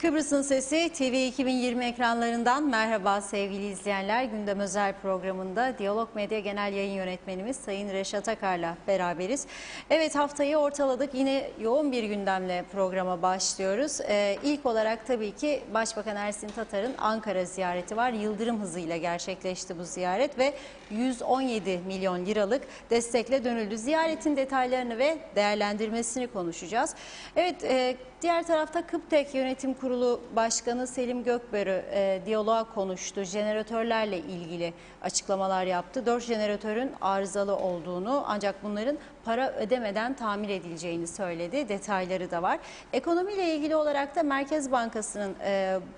Kıbrıs'ın Sesi TV 2020 ekranlarından merhaba sevgili izleyenler. Gündem Özel programında Diyalog Medya Genel Yayın Yönetmenimiz Sayın Reşat Akar'la beraberiz. Evet, haftayı ortaladık. Yine yoğun bir gündemle programa başlıyoruz. İlk olarak tabii ki Başbakan Ersin Tatar'ın Ankara ziyareti var. Yıldırım hızıyla gerçekleşti bu ziyaret ve 117 milyon liralık destekle dönüldü. Ziyaretin detaylarını ve değerlendirmesini konuşacağız. Evet, diğer tarafta Kıptek Yönetim Kurulu Başkanı Selim Gökbörü diyaloğa konuştu. Jeneratörlerle ilgili açıklamalar yaptı. 4 jeneratörün arızalı olduğunu, ancak bunların para ödemeden tamir edileceğini söyledi. Detayları da var. Ekonomiyle ilgili olarak da Merkez Bankası'nın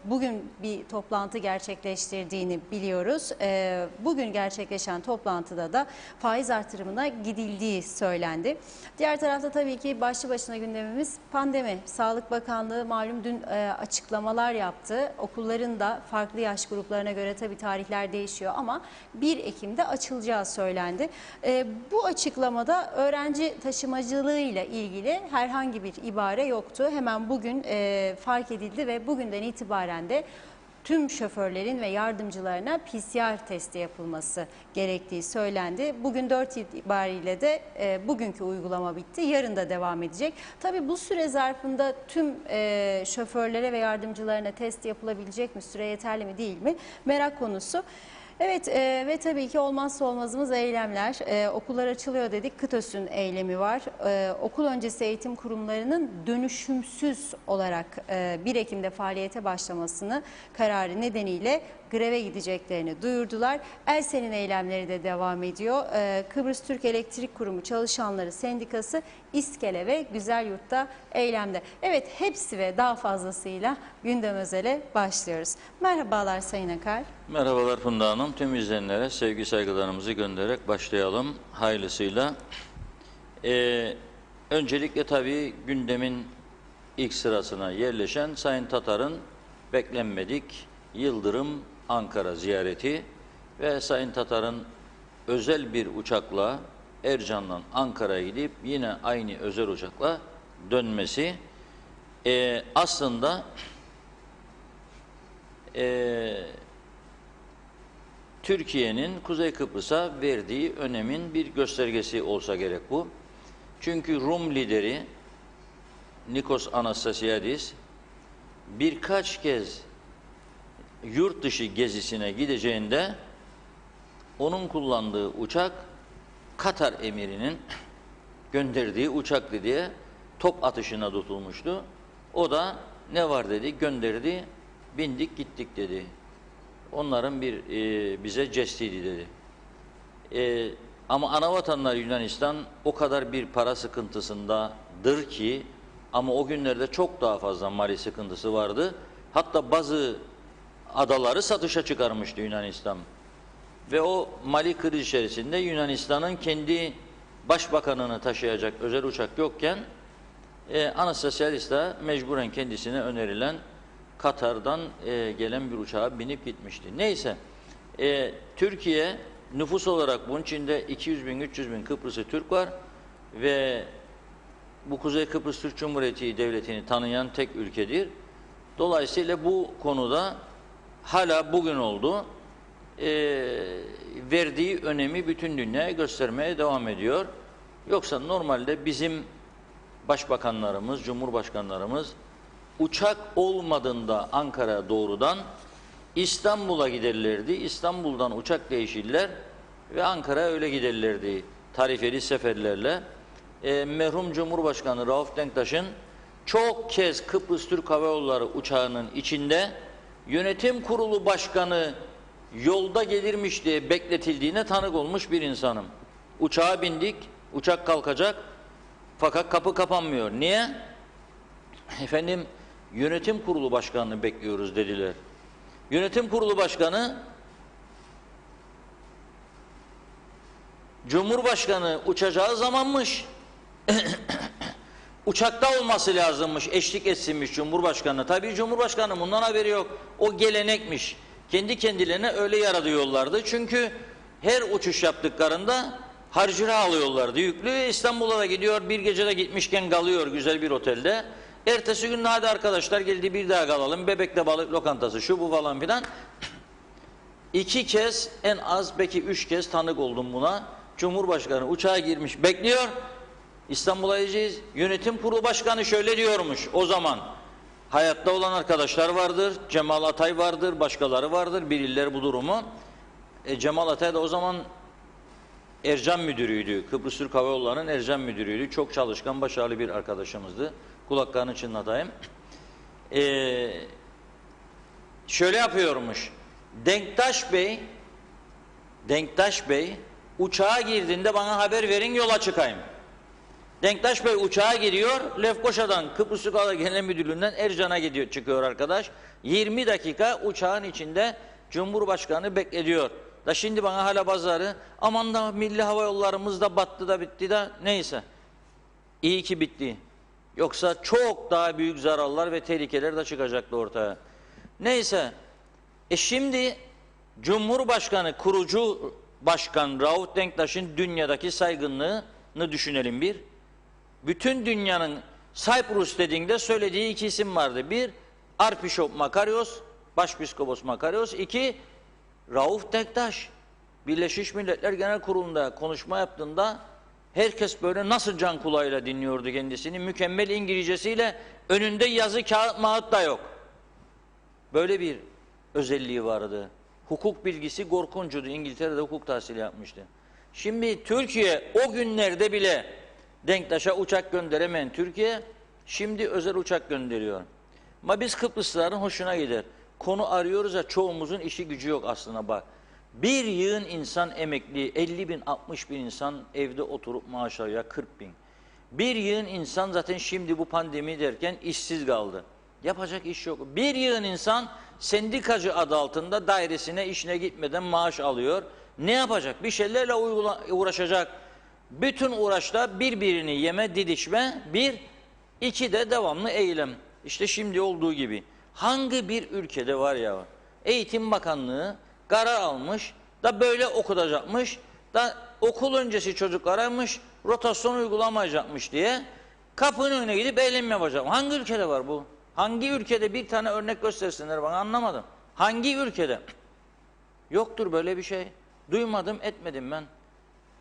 bugün bir toplantı gerçekleştirdiğini biliyoruz. Bugün gerçekleşen toplantıda da faiz artırımına gidildiği söylendi. Diğer tarafta tabii ki başlı başına gündemimiz pandemi. Sağlık Bakanlığı malum dün açıklamalar yaptı. Okulların da farklı yaş gruplarına göre tabii tarihler değişiyor ama 1 Ekim'de açılacağı söylendi. Bu açıklamada öğrenci taşımacılığıyla ilgili herhangi bir ibare yoktu. Hemen bugün fark edildi ve bugünden itibaren de tüm şoförlerin ve yardımcılarına PCR testi yapılması gerektiği söylendi. Bugün 4 itibariyle de bugünkü uygulama bitti. Yarın da devam edecek. Tabii bu süre zarfında tüm şoförlere ve yardımcılarına test yapılabilecek mi? Süre yeterli mi değil mi? Merak konusu. Evet, ve tabii ki olmazsa olmazımız eylemler. Okullar açılıyor dedik. KıTÖS'ün eylemi var. Okul öncesi eğitim kurumlarının dönüşümsüz olarak 1 Ekim'de faaliyete başlamasını kararı nedeniyle greve gideceklerini duyurdular. Elsen'in eylemleri de devam ediyor. Kıbrıs Türk Elektrik Kurumu Çalışanları Sendikası İskele ve Güzelyurt'ta eylemde. Evet, hepsi ve daha fazlasıyla gündem özele başlıyoruz. Merhabalar Sayın Akar. Merhabalar Funda Hanım. Tüm izleyenlere sevgi saygılarımızı göndererek başlayalım hayırlısıyla. Öncelikle tabii gündemin ilk sırasına yerleşen Sayın Tatar'ın beklenmedik Yıldırım Ankara ziyareti ve Sayın Tatar'ın özel bir uçakla Ercan'dan Ankara'ya gidip yine aynı özel uçakla dönmesi aslında Türkiye'nin Kuzey Kıbrıs'a verdiği önemin bir göstergesi olsa gerek bu. Çünkü Rum lideri Nikos Anastasiadis birkaç kez yurt dışı gezisine gideceğinde onun kullandığı uçak Katar emirinin gönderdiği uçaktı diye top atışına tutulmuştu. O da ne var dedi, gönderdi, bindik gittik dedi. Onların bir bize jestiydi dedi. Ama anavatanlar Yunanistan o kadar bir para sıkıntısındadır ki, ama o günlerde çok daha fazla mali sıkıntısı vardı. Hatta bazı adaları satışa çıkarmıştı Yunanistan. Ve o mali kriz içerisinde Yunanistan'ın kendi başbakanını taşıyacak özel uçak yokken Anastasiadis de mecburen kendisine önerilen Katar'dan gelen bir uçağa binip gitmişti. Neyse, Türkiye nüfus olarak bunun içinde 200 bin, 300 bin Kıbrıslı Türk var ve bu Kuzey Kıbrıs Türk Cumhuriyeti Devleti'ni tanıyan tek ülkedir. Dolayısıyla bu konuda hala bugün oldu. Verdiği önemi bütün dünyaya göstermeye devam ediyor. Yoksa normalde bizim başbakanlarımız, cumhurbaşkanlarımız uçak olmadığında Ankara'ya doğrudan İstanbul'a giderlerdi. İstanbul'dan uçak değişirler ve Ankara'ya öyle giderlerdi tarifeli seferlerle. Merhum Cumhurbaşkanı Rauf Denktaş'ın çok kez Kıbrıs Türk Hava Yolları uçağının içinde yönetim kurulu başkanı yolda gelirmiş diye bekletildiğine tanık olmuş bir insanım. Uçağa bindik, uçak kalkacak fakat kapı kapanmıyor. Niye? Efendim, yönetim kurulu başkanını bekliyoruz dediler. Yönetim kurulu başkanı Cumhurbaşkanı uçacağı zamanmış. Uçakta olması lazımmış, eşlik etsinmiş Cumhurbaşkanı. Tabii Cumhurbaşkanı bundan haberi yok. O gelenekmiş. Kendi kendilerine öyle yaratıyorlardı. Çünkü her uçuş yaptıklarında harcırah alıyorlardı yüklü. İstanbul'a da gidiyor, bir gecede gitmişken kalıyor güzel bir otelde. Ertesi gün hadi arkadaşlar geldi bir daha kalalım. Bebek'te balık lokantası şu bu falan filan. 2 kez en az belki 3 kez tanık oldum buna. Cumhurbaşkanı uçağa girmiş bekliyor. İstanbul'a gideceğiz. Yönetim kurulu başkanı şöyle diyormuş o zaman. Hayatta olan arkadaşlar vardır. Cemal Atay vardır. Başkaları vardır. Bilirler bu durumu. Cemal Atay da o zaman Ercan müdürüydü. Kıbrıs Türk Hava Yolları'nın Ercan müdürüydü. Çok çalışkan, başarılı bir arkadaşımızdı. Kulaklarını çınlatayım. Şöyle yapıyormuş. Denktaş Bey uçağa girdiğinde bana haber verin yola çıkayım. Denktaş Bey uçağa giriyor. Lefkoşa'dan Kıbrıs Türk Hava Genel Müdürlüğü'nden Ercan'a gidiyor, çıkıyor arkadaş. 20 dakika uçağın içinde Cumhurbaşkanı bekletiyor. Da şimdi bana hala pazarı aman da milli hava yollarımız da battı da bitti de neyse. İyi ki bitti. Yoksa çok daha büyük zararlar ve tehlikeler de çıkacaktı ortaya. Neyse. Şimdi Cumhurbaşkanı, kurucu başkan Rauf Denktaş'ın dünyadaki saygınlığını düşünelim bir. Bütün dünyanın Cyprus dediğinde söylediği 2 isim vardı. Bir, Arpişop Makarios, Başpiskopos Makarios. 2, Rauf Denktaş. Birleşmiş Milletler Genel Kurulu'nda konuşma yaptığında herkes böyle nasıl can kulağıyla dinliyordu kendisini. Mükemmel İngilizcesiyle önünde yazı kağıt mağıt da yok. Böyle bir özelliği vardı. Hukuk bilgisi korkunçtu. İngiltere'de hukuk tahsili yapmıştı. Şimdi Türkiye o günlerde bile Denktaş'a uçak gönderemeyen Türkiye şimdi özel uçak gönderiyor. Ama biz Kıbrıslıların hoşuna gider. Konu arıyoruz ya çoğumuzun işi gücü yok aslında bak. Bir yığın insan emekli, 50 bin, 60 bin insan evde oturup maaş alıyor, 40 bin. Bir yığın insan zaten şimdi bu pandemi derken işsiz kaldı. Yapacak iş yok. Bir yığın insan sendikacı adı altında dairesine, işine gitmeden maaş alıyor. Ne yapacak? Bir şeylerle uğraşacak. Bütün uğraşta birbirini yeme, didişme, 1, 2 de devamlı eylem. İşte şimdi olduğu gibi. Hangi bir ülkede var ya, Eğitim Bakanlığı karar almış da böyle okutacakmış da okul öncesi çocuklaraymış rotasyon uygulamayacakmış diye kapının önüne gidip eylem yapacak. Hangi ülkede var bu? Hangi ülkede bir tane örnek göstersinler bana, anlamadım. Hangi ülkede? Yoktur böyle bir şey. Duymadım, etmedim ben.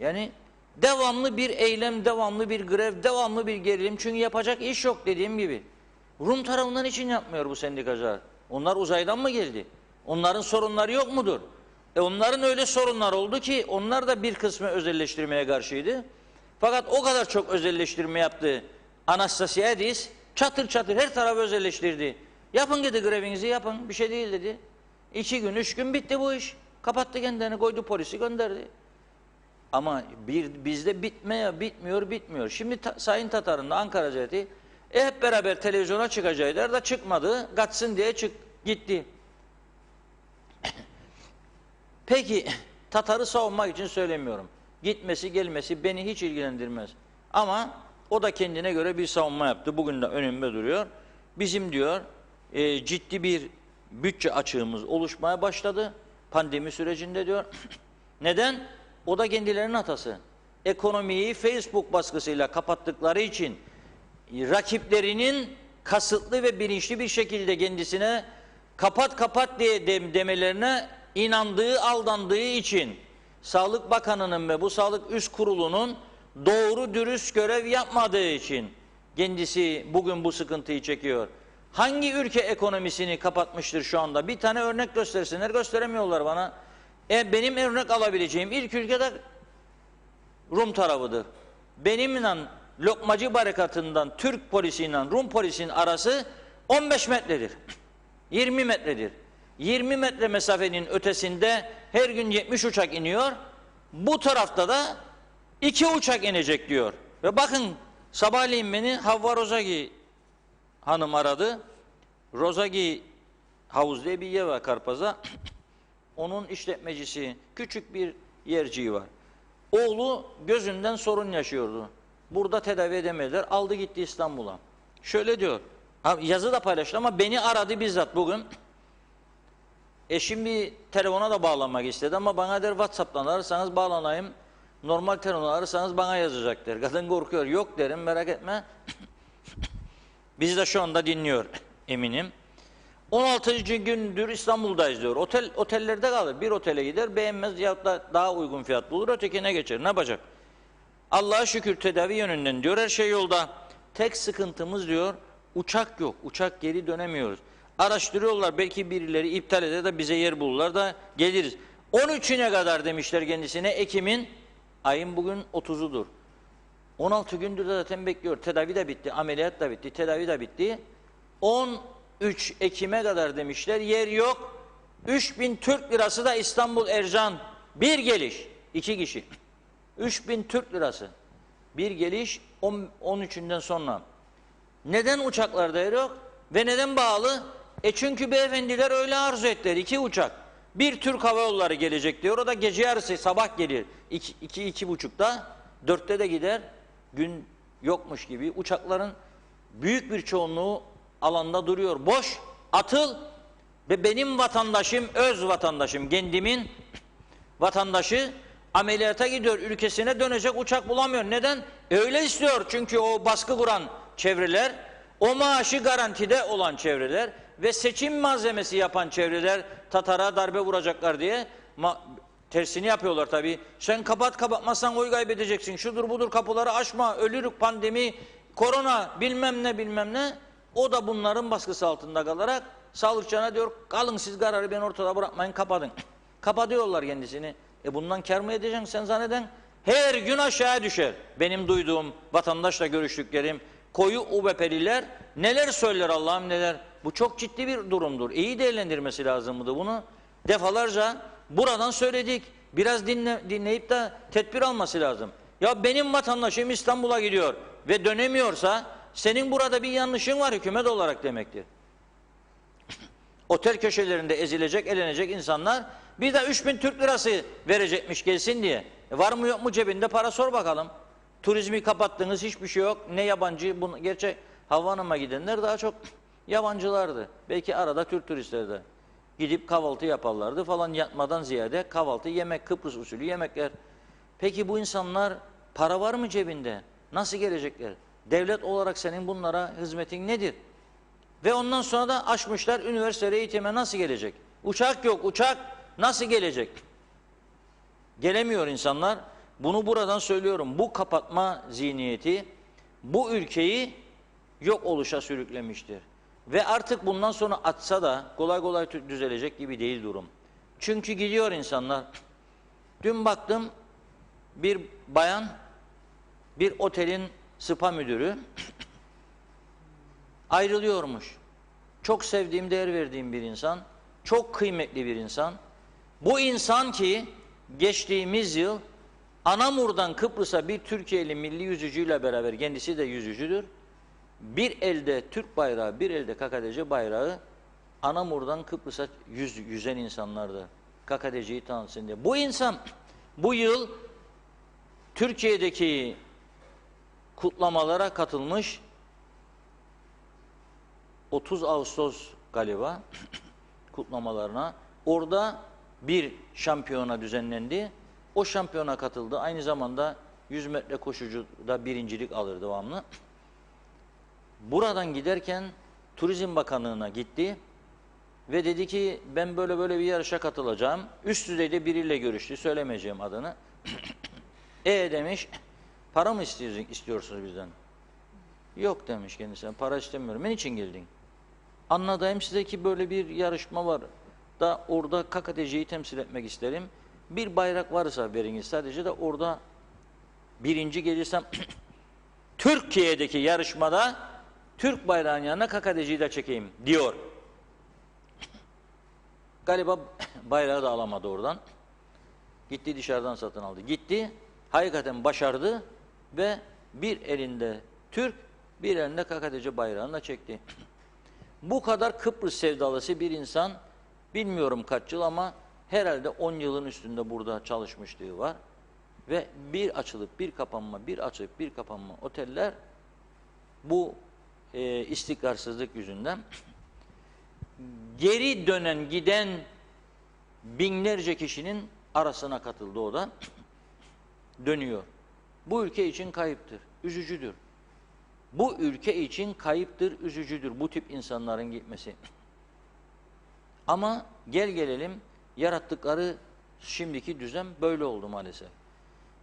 Yani devamlı bir eylem, devamlı bir grev, devamlı bir gerilim. Çünkü yapacak iş yok dediğim gibi. Rum tarafından için yapmıyor bu sendikacılar. Onlar uzaydan mı geldi? Onların sorunları yok mudur? Onların öyle sorunlar oldu ki onlar da bir kısmı özelleştirmeye karşıydı. Fakat o kadar çok özelleştirme yaptı. Anastasiadis çatır çatır her tarafı özelleştirdi. Yapın dedi, grevinizi yapın, bir şey değil dedi. 2 gün 3 gün bitti bu iş. Kapattı kendini, koydu polisi gönderdi. Ama bizde bitmiyor. Şimdi Sayın Tatar'ın da Ankara Cumhuriyeti hep beraber televizyona çıkacaklar da çıkmadı. Kaçsın diye gitti. Peki Tatar'ı savunmak için söylemiyorum. Gitmesi gelmesi beni hiç ilgilendirmez. Ama o da kendine göre bir savunma yaptı. Bugün de önümde duruyor. Bizim diyor ciddi bir bütçe açığımız oluşmaya başladı. Pandemi sürecinde diyor. Neden? O da kendilerinin hatası. Ekonomiyi Facebook baskısıyla kapattıkları için rakiplerinin kasıtlı ve bilinçli bir şekilde kendisine kapat diye demelerine inandığı, aldandığı için Sağlık Bakanı'nın ve bu Sağlık Üst Kurulu'nun doğru dürüst görev yapmadığı için kendisi bugün bu sıkıntıyı çekiyor. Hangi ülke ekonomisini kapatmıştır şu anda? Bir tane örnek göstersinler, gösteremiyorlar bana. Benim örnek alabileceğim ilk ülke de Rum tarafıdır. Benimle Lokmacı Barikatı'ndan Türk polisiyle Rum polisinin arası 15 metredir. 20 metredir. 20 metre mesafenin ötesinde her gün 70 uçak iniyor. Bu tarafta da 2 uçak inecek diyor. Ve bakın sabahleyin beni Havva Rozagi hanım aradı. Rozagi Havuz diye bir yer var Karpaz'a. Onun işletmecisi, küçük bir yerciği var. Oğlu gözünden sorun yaşıyordu. Burada tedavi edemediler. Aldı gitti İstanbul'a. Şöyle diyor. Yazı da paylaştı ama beni aradı bizzat bugün. Eşim bir telefona da bağlanmak istedi ama bana der WhatsApp'tan ararsanız bağlanayım. Normal telefonu ararsanız bana yazacak der. Kadın korkuyor. Yok derim, merak etme. Bizi de şu anda dinliyor eminim. 16. gündür İstanbul'dayız diyor. Otellerde kalır. Bir otele gider, beğenmez ya da daha uygun fiyat bulur, ötekine geçer. Ne yapacak? Allah'a şükür tedavi yönünden diyor her şey yolda. Tek sıkıntımız diyor uçak yok. Uçak geri dönemiyoruz. Araştırıyorlar, belki birileri iptal eder de bize yer bulurlar da geliriz. 13'üne kadar demişler kendisine, Ekim'in, ayın bugün 30'udur. 16 gündür de zaten bekliyor. Tedavi de bitti, ameliyat da bitti, tedavi de bitti. 13 Ekim'e kadar demişler, yer yok. 3000 Türk lirası da İstanbul Ercan. Bir geliş, 2 kişi. 3000 Türk lirası. Bir geliş 13'ünden sonra. Neden uçaklarda yer yok? Ve neden bağlı? Çünkü beyefendiler öyle arzu ettiler. 2 uçak. Bir Türk Hava Yolları gelecek diyor. O da gece yarısı sabah gelir. 2-2.30'da 4'te de gider. Gün yokmuş gibi. Uçakların büyük bir çoğunluğu alanda duruyor. Boş, atıl ve benim vatandaşım, öz vatandaşım, kendimin vatandaşı ameliyata gidiyor. Ülkesine dönecek, uçak bulamıyor. Neden? Öyle istiyor. Çünkü o baskı kuran çevreler, o maaşı garantide olan çevreler ve seçim malzemesi yapan çevreler Tatar'a darbe vuracaklar diye tersini yapıyorlar tabii. Sen kapatmazsan oy kaybedeceksin. Şudur budur, kapıları açma, ölürük, pandemi, korona, bilmem ne bilmem ne. O da bunların baskısı altında kalarak sağlıkçılarına diyor, kalın siz kararı beni ortada bırakmayın, kapatın. Kapatıyorlar kendisini. Bundan kar mı edeceksin sen zanneden? Her gün aşağıya düşer. Benim duyduğum, vatandaşla görüştüklerim, koyu UBP'liler neler söyler Allah'ım neler. Bu çok ciddi bir durumdur. İyi değerlendirmesi lazımdı bunu. Defalarca buradan söyledik. Biraz dinleyip de tedbir alması lazım. Ya benim vatandaşım İstanbul'a gidiyor ve dönemiyorsa senin burada bir yanlışın var hükümet olarak demektir. Otel köşelerinde ezilecek, elenecek insanlar bir de 3000 Türk lirası verecekmiş gelsin diye. Var mı yok mu cebinde para sor bakalım. Turizmi kapattınız, hiçbir şey yok. Ne yabancı, gerçi Havaalanı'na gidenler daha çok yabancılardı. Belki arada Türk turistleri de gidip kahvaltı yaparlardı falan, yatmadan ziyade kahvaltı, yemek, Kıbrıs usulü yemekler. Peki bu insanlar, para var mı cebinde? Nasıl gelecekler? Devlet olarak senin bunlara hizmetin nedir? Ve ondan sonra da açmışlar, üniversite eğitime nasıl gelecek? Uçak yok, uçak nasıl gelecek? Gelemiyor insanlar. Bunu buradan söylüyorum. Bu kapatma zihniyeti bu ülkeyi yok oluşa sürüklemiştir. Ve artık bundan sonra atsa da kolay kolay düzelecek gibi değil durum. Çünkü gidiyor insanlar. Dün baktım, bir bayan, bir otelin spa müdürü ayrılıyormuş. Çok sevdiğim, değer verdiğim bir insan, çok kıymetli bir insan. Bu insan ki geçtiğimiz yıl Anamur'dan Kıbrıs'a bir Türkiye'li milli yüzücüyle beraber, kendisi de yüzücüdür, bir elde Türk bayrağı, bir elde KKTC bayrağı Anamur'dan Kıbrıs'a yüzen insanlardı. KKTC'yi tanıtsın diye. Bu insan bu yıl Türkiye'deki kutlamalara katılmış, 30 Ağustos galiba kutlamalarına. Orada bir şampiyona düzenlendi. O şampiyona katıldı. Aynı zamanda 100 metre koşucuda birincilik alır devamlı. Buradan giderken Turizm Bakanlığı'na gitti ve dedi ki ben böyle böyle bir yarışa katılacağım. Üst düzeyde biriyle görüştü. Söylemeyeceğim adını. Demiş, para mı istiyorsunuz bizden? Yok demiş kendisine, para istemiyorum. Ben için geldin? Anladığım size ki böyle bir yarışma var da orada KKTC'yi temsil etmek isterim. Bir bayrak varsa veriniz sadece de orada birinci gelirsem Türkiye'deki yarışmada Türk bayrağının yanına KKTC'yi de çekeyim diyor. Galiba bayrağı da alamadı oradan. Gitti dışarıdan satın aldı. Gitti, hakikaten başardı ve bir elinde Türk, bir elinde KKTC bayrağını da çekti. Bu kadar Kıbrıs sevdalısı bir insan, bilmiyorum kaç yıl ama herhalde 10 yılın üstünde burada çalışmışlığı var. Ve bir açılıp bir kapanma, bir açılıp bir kapanma oteller bu istikrarsızlık yüzünden geri dönen giden binlerce kişinin arasına katıldı o da. Dönüyor. Bu ülke için kayıptır, üzücüdür. Bu ülke için kayıptır, üzücüdür bu tip insanların gitmesi. Ama gel gelelim yarattıkları şimdiki düzen böyle oldu maalesef.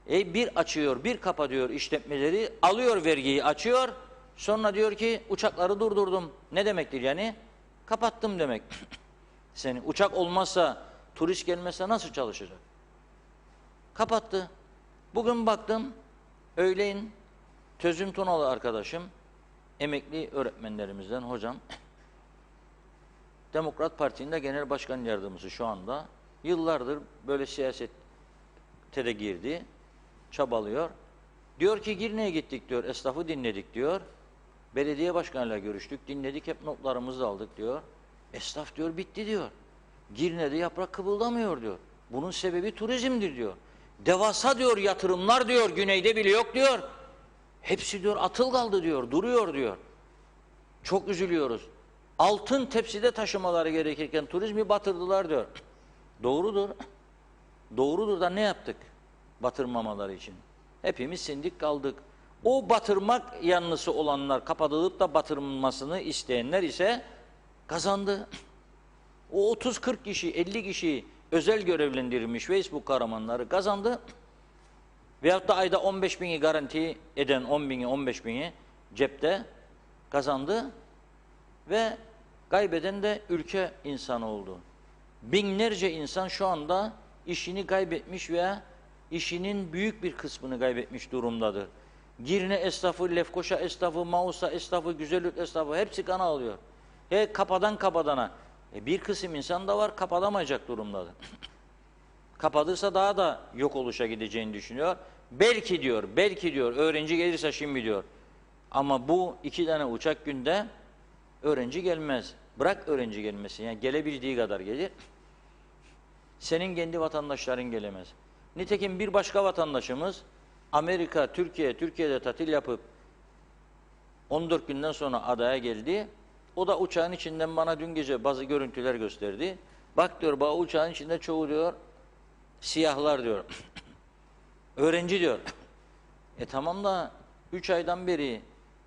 Bir açıyor, bir kapatıyor işletmeleri, alıyor vergiyi açıyor, sonra diyor ki uçakları durdurdum. Ne demektir yani? Kapattım demek. Senin uçak olmazsa, turist gelmezse nasıl çalışacak? Kapattı. Bugün baktım, öğleyin Tözün Tunalı arkadaşım, emekli öğretmenlerimizden hocam, Demokrat Parti'nin de genel başkan yardımcısı şu anda. Yıllardır böyle siyasete de girdi, çabalıyor. Diyor ki Girne'ye gittik diyor, esnafı dinledik diyor. Belediye başkanıyla görüştük, dinledik, hep notlarımızı aldık diyor. Esnaf diyor bitti diyor. Girne'de yaprak kıpıldamıyor diyor. Bunun sebebi turizmdir diyor. Devasa diyor yatırımlar diyor, güneyde bile yok diyor. Hepsi diyor atıl kaldı diyor, duruyor diyor. Çok üzülüyoruz. Altın tepside taşımaları gerekirken turizmi batırdılar diyor. Doğrudur. Doğrudur da ne yaptık batırmamaları için? Hepimiz sindik kaldık. O batırmak yanlısı olanlar, kapatılıp da batırılmasını isteyenler ise kazandı. O 30-40 kişi, 50 kişi özel görevlendirilmiş Facebook kahramanları kazandı. Veyahut da ayda 15 bini garanti eden 10 bini, 15 bini cepte kazandı. Ve kaybeden de ülke insanı oldu. Binlerce insan şu anda işini kaybetmiş veya işinin büyük bir kısmını kaybetmiş durumdadır. Girne esnafı, Lefkoşa esnafı, Mausa esnafı, Güzellik esnafı hepsi kan alıyor. Kapadan kapadana. Bir kısım insan da var kapatamayacak durumdadır. Kapatırsa daha da yok oluşa gideceğini düşünüyor. Belki diyor öğrenci gelirse şimdi diyor. Ama bu 2 tane uçak günde öğrenci gelmez. Bırak öğrenci gelmesin. Yani gelebildiği kadar gelir. Senin kendi vatandaşların gelemez. Nitekim bir başka vatandaşımız Amerika, Türkiye'de tatil yapıp 14 günden sonra adaya geldi. O da uçağın içinden bana dün gece bazı görüntüler gösterdi. Bak diyor, bana uçağın içinde çoğu diyor siyahlar diyor. Öğrenci diyor. Tamam da 3 aydan beri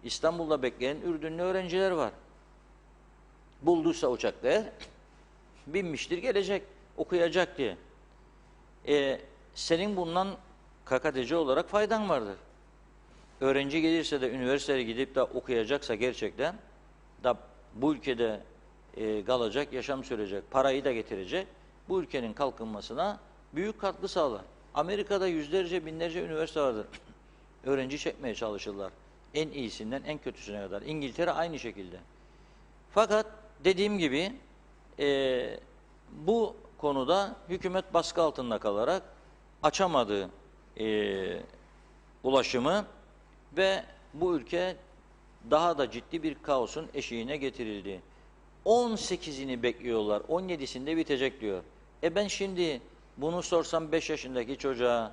İstanbul'da bekleyen Ürdünlü öğrenciler var. Bulduysa uçakta binmiştir gelecek, okuyacak diye. Senin bundan KKTC olarak faydan vardır. Öğrenci gelirse de üniversiteye gidip de okuyacaksa gerçekten da bu ülkede kalacak, yaşam sürecek, parayı da getirecek, bu ülkenin kalkınmasına büyük katkı sağlar. Amerika'da yüzlerce, binlerce üniversite vardır. Öğrenci çekmeye çalışırlar. En iyisinden en kötüsüne kadar. İngiltere aynı şekilde. Fakat dediğim gibi bu konuda hükümet baskı altında kalarak açamadığı ulaşımı ve bu ülke daha da ciddi bir kaosun eşiğine getirildi. 18'ini bekliyorlar, 17'sinde bitecek diyor. Ben şimdi bunu sorsam 5 yaşındaki çocuğa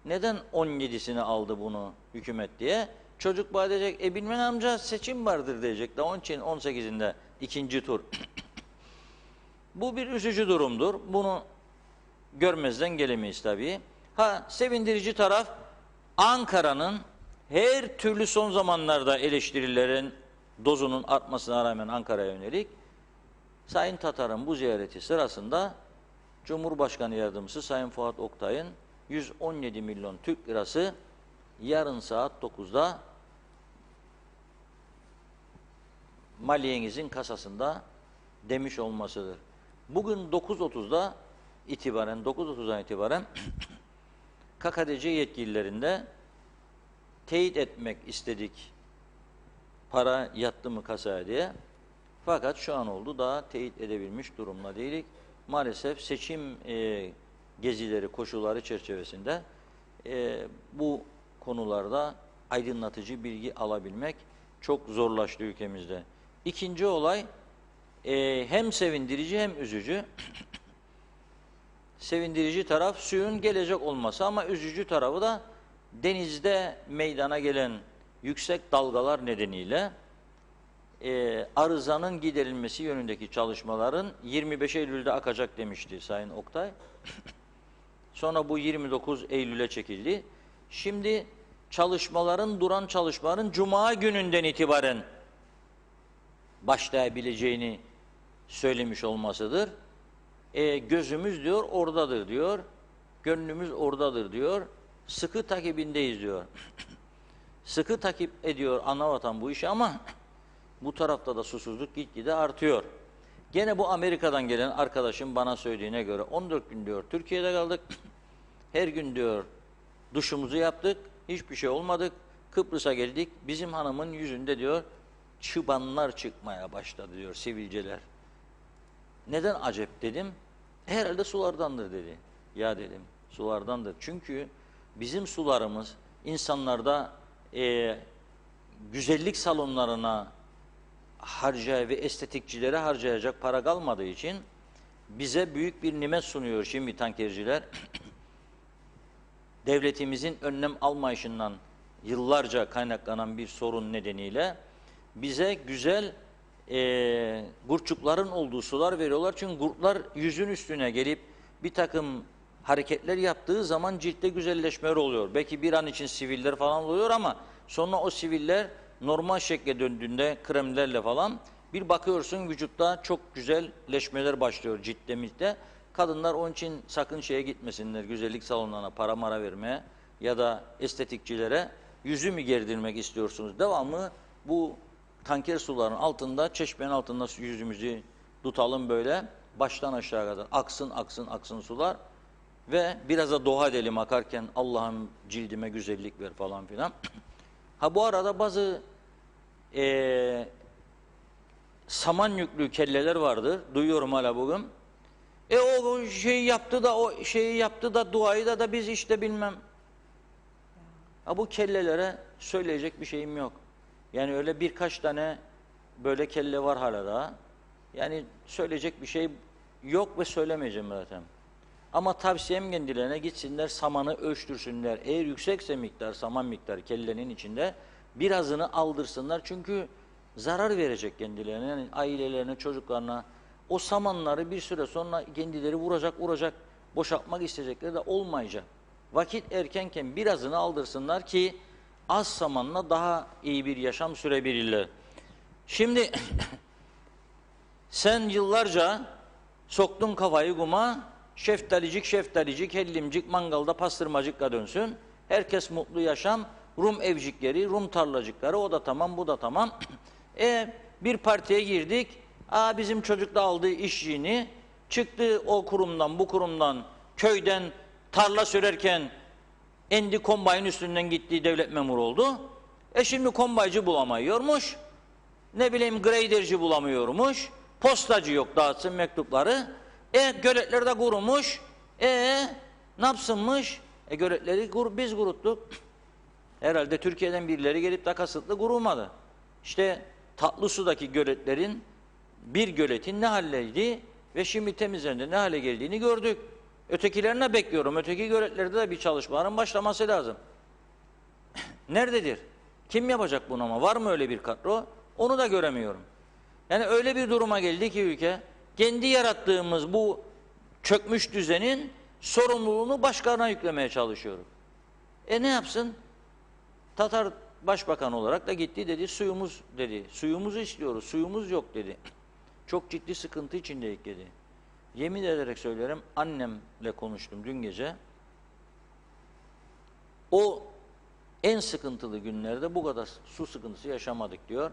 neden 17'sini aldı bunu hükümet diye, çocuk bana diyecek, bilmem amca seçim vardır diyecek. Daha onun için 18'inde ikinci tur. Bu bir üzücü durumdur. Bunu görmezden gelemeyiz tabii. Sevindirici taraf, Ankara'nın her türlü son zamanlarda eleştirilerin dozunun artmasına rağmen Ankara'ya yönelik Sayın Tatar'ın bu ziyareti sırasında Cumhurbaşkanı Yardımcısı Sayın Fuat Oktay'ın 117 milyon Türk lirası yarın saat 9'da maliyenizin kasasında demiş olmasıdır. Bugün 9.30'dan itibaren KKTC yetkililerinde teyit etmek istedik, para yattı mı kasaya diye. Fakat şu an oldu, daha teyit edebilmiş durumda değilik. Maalesef seçim gezileri, koşulları çerçevesinde bu konularda aydınlatıcı bilgi alabilmek çok zorlaştı ülkemizde. İkinci olay hem sevindirici hem üzücü. Sevindirici taraf suyun gelecek olması ama üzücü tarafı da denizde meydana gelen yüksek dalgalar nedeniyle arızanın giderilmesi yönündeki çalışmaların 25 Eylül'de akacak demişti Sayın Oktay. Sonra bu 29 Eylül'e çekildi. Şimdi duran çalışmaların Cuma gününden itibaren başlayabileceğini söylemiş olmasıdır. Gözümüz diyor oradadır diyor, gönlümüz oradadır diyor, sıkı takibindeyiz diyor. Sıkı takip ediyor anavatan bu işi ama bu tarafta da susuzluk gitgide artıyor. Gene bu Amerika'dan gelen arkadaşım bana söylediğine göre 14 gün diyor Türkiye'de kaldık. Her gün diyor duşumuzu yaptık, hiçbir şey olmadık. Kıbrıs'a geldik, bizim hanımın yüzünde diyor çıbanlar çıkmaya başladı diyor, sivilceler. Neden acep dedim. Herhalde sulardandır dedi. Ya dedim sulardandır. Çünkü bizim sularımız insanlarda güzellik salonlarına ve estetikçilere harcayacak para kalmadığı için bize büyük bir nimet sunuyor şimdi tankerciler. Devletimizin önlem almayışından yıllarca kaynaklanan bir sorun nedeniyle bize güzel gurçukların olduğu sular veriyorlar. Çünkü gurtlar yüzün üstüne gelip bir takım hareketler yaptığı zaman ciltte güzelleşmeler oluyor. Belki bir an için siviller falan oluyor ama sonra o siviller normal şekle döndüğünde kremlerle falan bir bakıyorsun vücutta çok güzelleşmeler başlıyor ciltte. Kadınlar onun için sakın şeye gitmesinler, güzellik salonlarına para mara vermeye ya da estetikçilere. Yüzü mü gerdirmek istiyorsunuz? Devamlı bu tanker suların altında, çeşmenin altında yüzümüzü tutalım böyle. Baştan aşağı kadar aksın aksın aksın sular. Ve biraz da dua edelim akarken Allah'ım cildime güzellik ver falan filan. Ha bu arada bazı saman yüklü kelleler vardır. Duyuyorum hala bugün. O şeyi yaptı da o şeyi yaptı da duayı da biz işte bilmem. Ha bu kellelere söyleyecek bir şeyim yok. Yani öyle birkaç tane böyle kelle var hala daha. Yani söyleyecek bir şey yok ve söylemeyeceğim zaten. Ama tavsiyem kendilerine gitsinler samanı ölçtürsünler. Eğer yüksekse miktar, saman miktarı kellenin içinde birazını aldırsınlar. Çünkü zarar verecek kendilerine, yani ailelerine, çocuklarına. O samanları bir süre sonra kendileri vuracak, boşaltmak isteyecekleri de olmayacak. Vakit erkenken birazını aldırsınlar ki az samanla daha iyi bir yaşam sürebilirler. Şimdi sen yıllarca soktun kafayı kuma, şeftalicik, hellimcik, mangalda pastırmacıkla dönsün. Herkes mutlu yaşam, Rum evcikleri, Rum tarlacıkları, o da tamam, bu da tamam. Bir partiye girdik, bizim çocuk da aldığı işçiliğini, çıktı o kurumdan, bu kurumdan, köyden tarla sürerken endi kombayın üstünden gittiği devlet memuru oldu. Şimdi kombaycı bulamıyormuş, ne bileyim graderci bulamıyormuş, postacı yok dağıtsın mektupları. Göletler de kurumuş. Ne yapsınmış? Göletleri biz kuruttuk. Herhalde Türkiye'den birileri gelip de kasıtlı kurulmadı. İşte Tatlısu'daki göletlerin bir göletin ne haldeydi ve şimdi temizlendiğinde ne hale geldiğini gördük. Ötekilerine bekliyorum. Öteki göletlerde de bir çalışmaların başlaması lazım. Nerededir? Kim yapacak bunu ama? Var mı öyle bir kadro? Onu da göremiyorum. Yani öyle bir duruma geldi ki ülke, kendi yarattığımız bu çökmüş düzenin sorumluluğunu başkalarına yüklemeye çalışıyoruz. Ne yapsın? Tatar başbakan olarak da gitti dedi, suyumuz dedi. Suyumuzu istiyoruz, suyumuz yok dedi. Çok ciddi sıkıntı içindeyik dedi. Yemin ederek söylerim, annemle konuştum dün gece. O en sıkıntılı günlerde bu kadar su sıkıntısı yaşamadık diyor.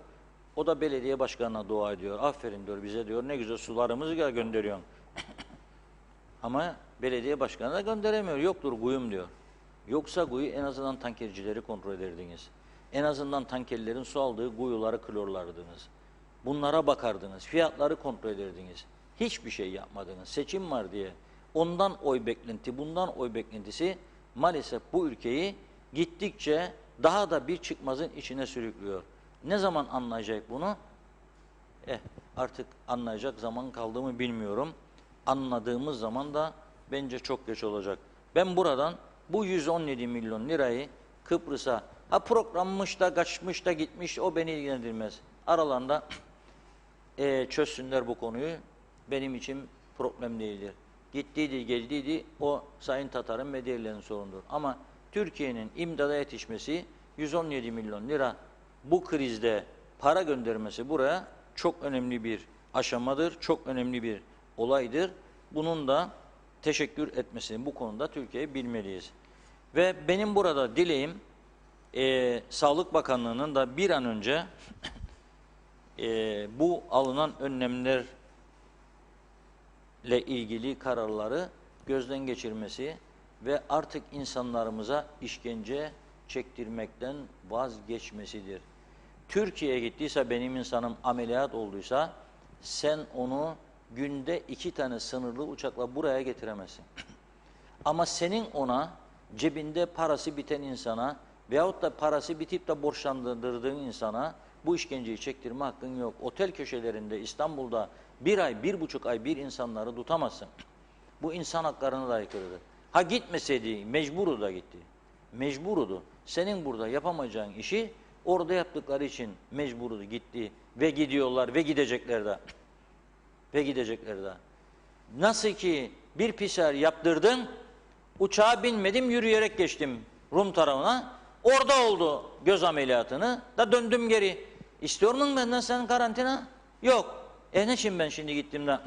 O da belediye başkanına dua ediyor. Aferin diyor bize diyor, ne güzel sularımızı gönderiyorsun. Ama belediye başkanı da gönderemiyor. Yoktur kuyum diyor. Yoksa kuyu en azından tankercileri kontrol ederdiniz. En azından tankerlerin su aldığı kuyuları klorlardınız. Bunlara bakardınız. Fiyatları kontrol ederdiniz. Hiçbir şey yapmadınız. Seçim var diye. Ondan oy beklenti, bundan oy beklentisi maalesef bu ülkeyi gittikçe daha da bir çıkmazın içine sürüklüyor. Ne zaman anlayacak bunu? Artık anlayacak zaman kaldı mı bilmiyorum. Anladığımız zaman da bence çok geç olacak. Ben buradan bu 117 milyon lirayı Kıbrıs'a programmış da kaçmış da gitmiş, o beni ilgilendirmez. Aralarında çözsünler bu konuyu. Benim için problem değildir. Gittiydi, geldiydi, o Sayın Tatar'ın ve diğerlerinin sorunudur. Ama Türkiye'nin imdada yetişmesi 117 milyon lira bu krizde para göndermesi buraya çok önemli bir aşamadır, çok önemli bir olaydır. Bunun da teşekkür etmesini bu konuda Türkiye'yi bilmeliyiz. Ve benim burada dileğim Sağlık Bakanlığı'nın da bir an önce bu alınan önlemlerle ilgili kararları gözden geçirmesi ve artık insanlarımıza işkence çektirmekten vazgeçmesidir. Türkiye'ye gittiyse, benim insanım ameliyat olduysa, sen onu günde 2 tane sınırlı uçakla buraya getiremezsin. Ama senin ona cebinde parası biten insana veyahut da parası bitip de borçlandırdığın insana bu işkenceyi çektirme hakkın yok. Otel köşelerinde İstanbul'da 1 ay, 1,5 ay bir insanları tutamazsın. Bu insan haklarına da aykırıdır. Ha gitmeseydi mecburu da gitti. Mecburudu. Senin burada yapamayacağın işi orada yaptıkları için mecburudu, gitti ve gidiyorlar ve gidecekler de. Ve gidecekler de. Nasıl ki bir PCR yaptırdın, uçağa binmedim, yürüyerek geçtim Rum tarafına. Orada oldu göz ameliyatını da döndüm geri. İstiyor musun benden sen karantina? Yok. Ne için ben şimdi gittim de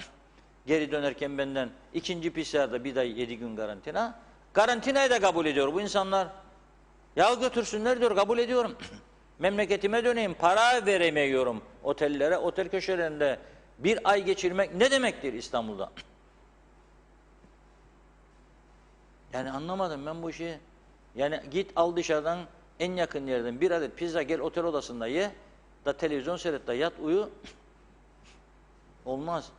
geri dönerken benden ikinci PCR'da bir ay 7 gün karantina. Karantinayı da kabul ediyor bu insanlar. Ya götürsünler diyor, kabul ediyorum. Memleketime döneyim, para veremiyorum otellere, otel köşelerinde bir ay geçirmek ne demektir İstanbul'da? Yani anlamadım ben bu işi. Yani git al dışarıdan en yakın yerden bir adet pizza, gel otel odasında ye, da televizyon seyret, da yat uyu. Olmaz.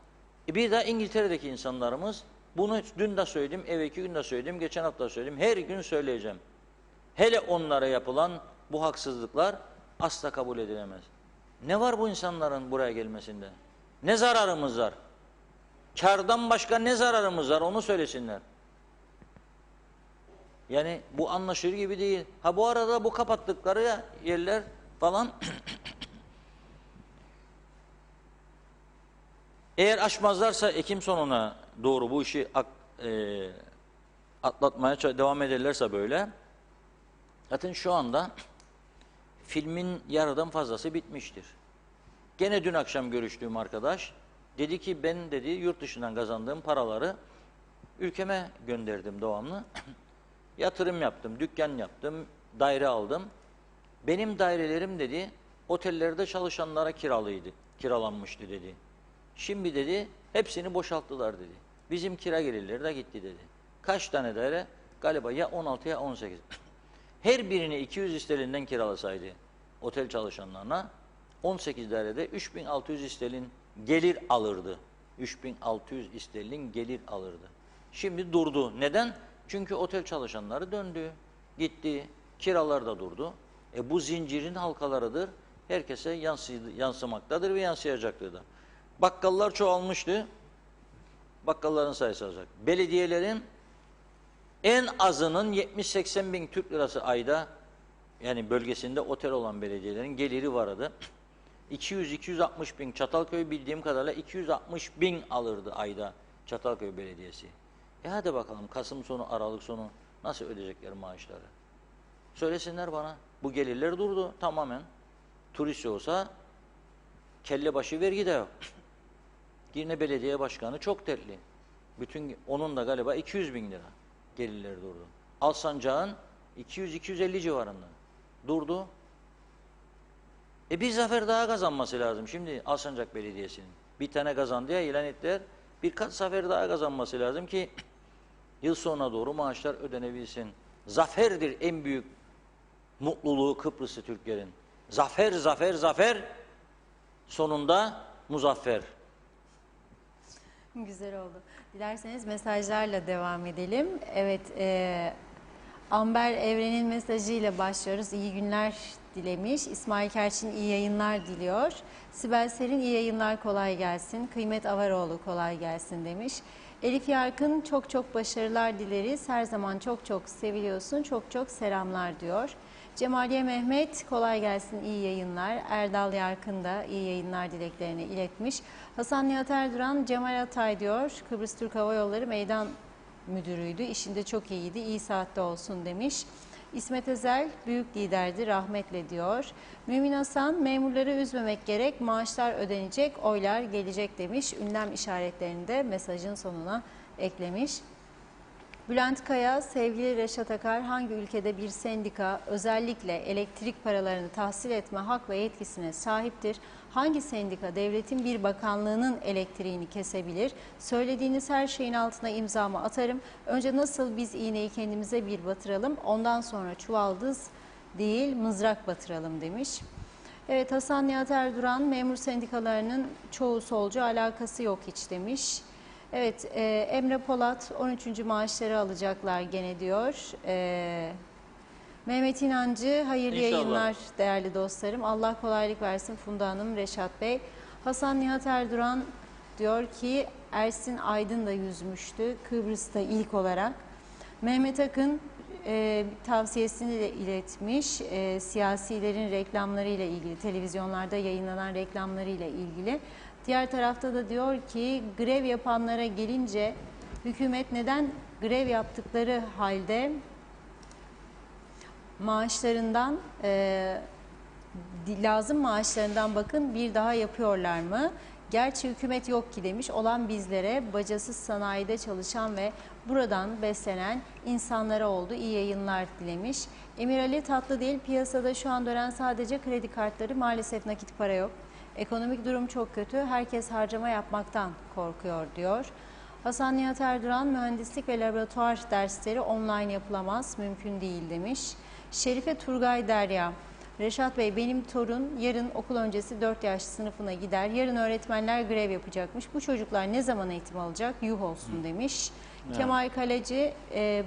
Bir de İngiltere'deki insanlarımız, bunu dün de söyledim, evvelki gün de söyledim, geçen hafta söyledim, her gün söyleyeceğim. Hele onlara yapılan bu haksızlıklar asla kabul edilemez. Ne var bu insanların buraya gelmesinde? Ne zararımız var? Kârdan başka ne zararımız var onu söylesinler. Yani bu anlaşılır gibi değil. Ha bu arada bu kapattıkları yerler falan eğer aşmazlarsa Ekim sonuna doğru bu işi atlatmaya devam ederlerse böyle, zaten şu anda filmin yarıdan fazlası bitmiştir. Gene dün akşam görüştüğüm arkadaş dedi ki ben dedi yurt dışından kazandığım paraları ülkeme gönderdim devamlı. Yatırım yaptım, dükkan yaptım, daire aldım. Benim dairelerim dedi otellerde çalışanlara kiralanmıştı dedi. Şimdi dedi hepsini boşalttılar dedi. Bizim kira gelirleri de gitti dedi. Kaç tane daire? Galiba ya 16 ya 18. Her birini 200 sterlinden kiralasaydı otel çalışanlarına 18 dairede 3600 sterlin gelir alırdı. 3600 sterlin gelir alırdı. Şimdi durdu. Neden? Çünkü otel çalışanları döndü, gitti, kiralar da durdu. Bu zincirin halkalarıdır. Herkese yansımaktadır ve yansıyacaktır da. Bakkallar çoğalmıştı. Bakkalların sayısı azalacak. Belediyelerin en azının 70-80 bin Türk lirası ayda, yani bölgesinde otel olan belediyelerin geliri vardı. 200-260 bin, Çatalköy bildiğim kadarıyla 260 bin alırdı ayda Çatalköy Belediyesi. Hadi bakalım Kasım sonu, Aralık sonu nasıl ödeyecekler maaşları? Söylesinler bana. Bu gelirler durdu tamamen. Turist olsa kelle başı vergi de yok. Yine belediye başkanı çok dertli. Onun da galiba 200 bin lira gelirleri durdu. Alsancak'ın 200-250 civarında durdu. Bir zafer daha kazanması lazım. Şimdi Alsancak Belediyesi'nin bir tane kazandı ya ilan ettiler. Birkaç zafer daha kazanması lazım ki yıl sonuna doğru maaşlar ödenebilsin. Zaferdir en büyük mutluluğu Kıbrıs'ı Türklerin. Zafer, zafer, zafer. Sonunda muzaffer. Güzel oldu. Dilerseniz mesajlarla devam edelim. Evet, Amber Evren'in mesajıyla başlıyoruz. İyi günler dilemiş. İsmail Kerçin iyi yayınlar diliyor. Sibel Serin iyi yayınlar, kolay gelsin. Kıymet Avaroğlu kolay gelsin demiş. Elif Yarkın çok çok başarılar dileriz. Her zaman çok çok seviliyorsun. Çok çok selamlar diyor. Cemaliye Mehmet kolay gelsin, iyi yayınlar. Erdal Yarkın da iyi yayınlar dileklerini iletmiş. Hasan Nihat Erduran Cemal Atay diyor. Kıbrıs Türk Hava Yolları Meydan Müdürüydü. İşinde çok iyiydi. İyi saatte olsun demiş. İsmet Özel büyük liderdi, rahmetle diyor. Mümin Hasan, memurları üzmemek gerek, maaşlar ödenecek, oylar gelecek demiş. Ünlem işaretlerini de mesajın sonuna eklemiş. Bülent Kaya, sevgili Reşat Akar, hangi ülkede bir sendika özellikle elektrik paralarını tahsil etme hak ve yetkisine sahiptir? Hangi sendika devletin bir bakanlığının elektriğini kesebilir? Söylediğiniz her şeyin altına imzamı atarım. Önce nasıl biz iğneyi kendimize bir batıralım, ondan sonra çuvaldız değil mızrak batıralım demiş. Evet, Hasan Nihat Erduran, memur sendikalarının çoğu solcu, alakası yok hiç demiş. Evet, Emre Polat 13. maaşları alacaklar gene diyor. Mehmet İnancı, hayırlı İnşallah. yayınlar değerli dostlarım. Allah kolaylık versin Funda Hanım, Reşat Bey. Hasan Nihat Erduran diyor ki Ersin Aydın da yüzmüştü Kıbrıs'ta ilk olarak. Mehmet Akın tavsiyesini de iletmiş. Siyasilerin reklamlarıyla ilgili, televizyonlarda yayınlanan reklamlarıyla ilgili. Diğer tarafta da diyor ki grev yapanlara gelince hükümet neden grev yaptıkları halde maaşlarından lazım maaşlarından bakın bir daha yapıyorlar mı? Gerçi hükümet yok ki demiş. Olan bizlere, bacasız sanayide çalışan ve buradan beslenen insanlara oldu. İyi yayınlar dilemiş. Emir Ali Tatlıdil, piyasada şu an dönen sadece kredi kartları, maalesef nakit para yok. Ekonomik durum çok kötü. Herkes harcama yapmaktan korkuyor diyor. Hasan Nihat Erduran, mühendislik ve laboratuvar dersleri online yapılamaz, mümkün değil demiş. Şerife Turgay Derya, Reşat Bey benim torun yarın okul öncesi 4 yaş sınıfına gider. Yarın öğretmenler grev yapacakmış. Bu çocuklar ne zaman eğitim alacak? Yuh olsun demiş. Evet. Kemal Kaleci,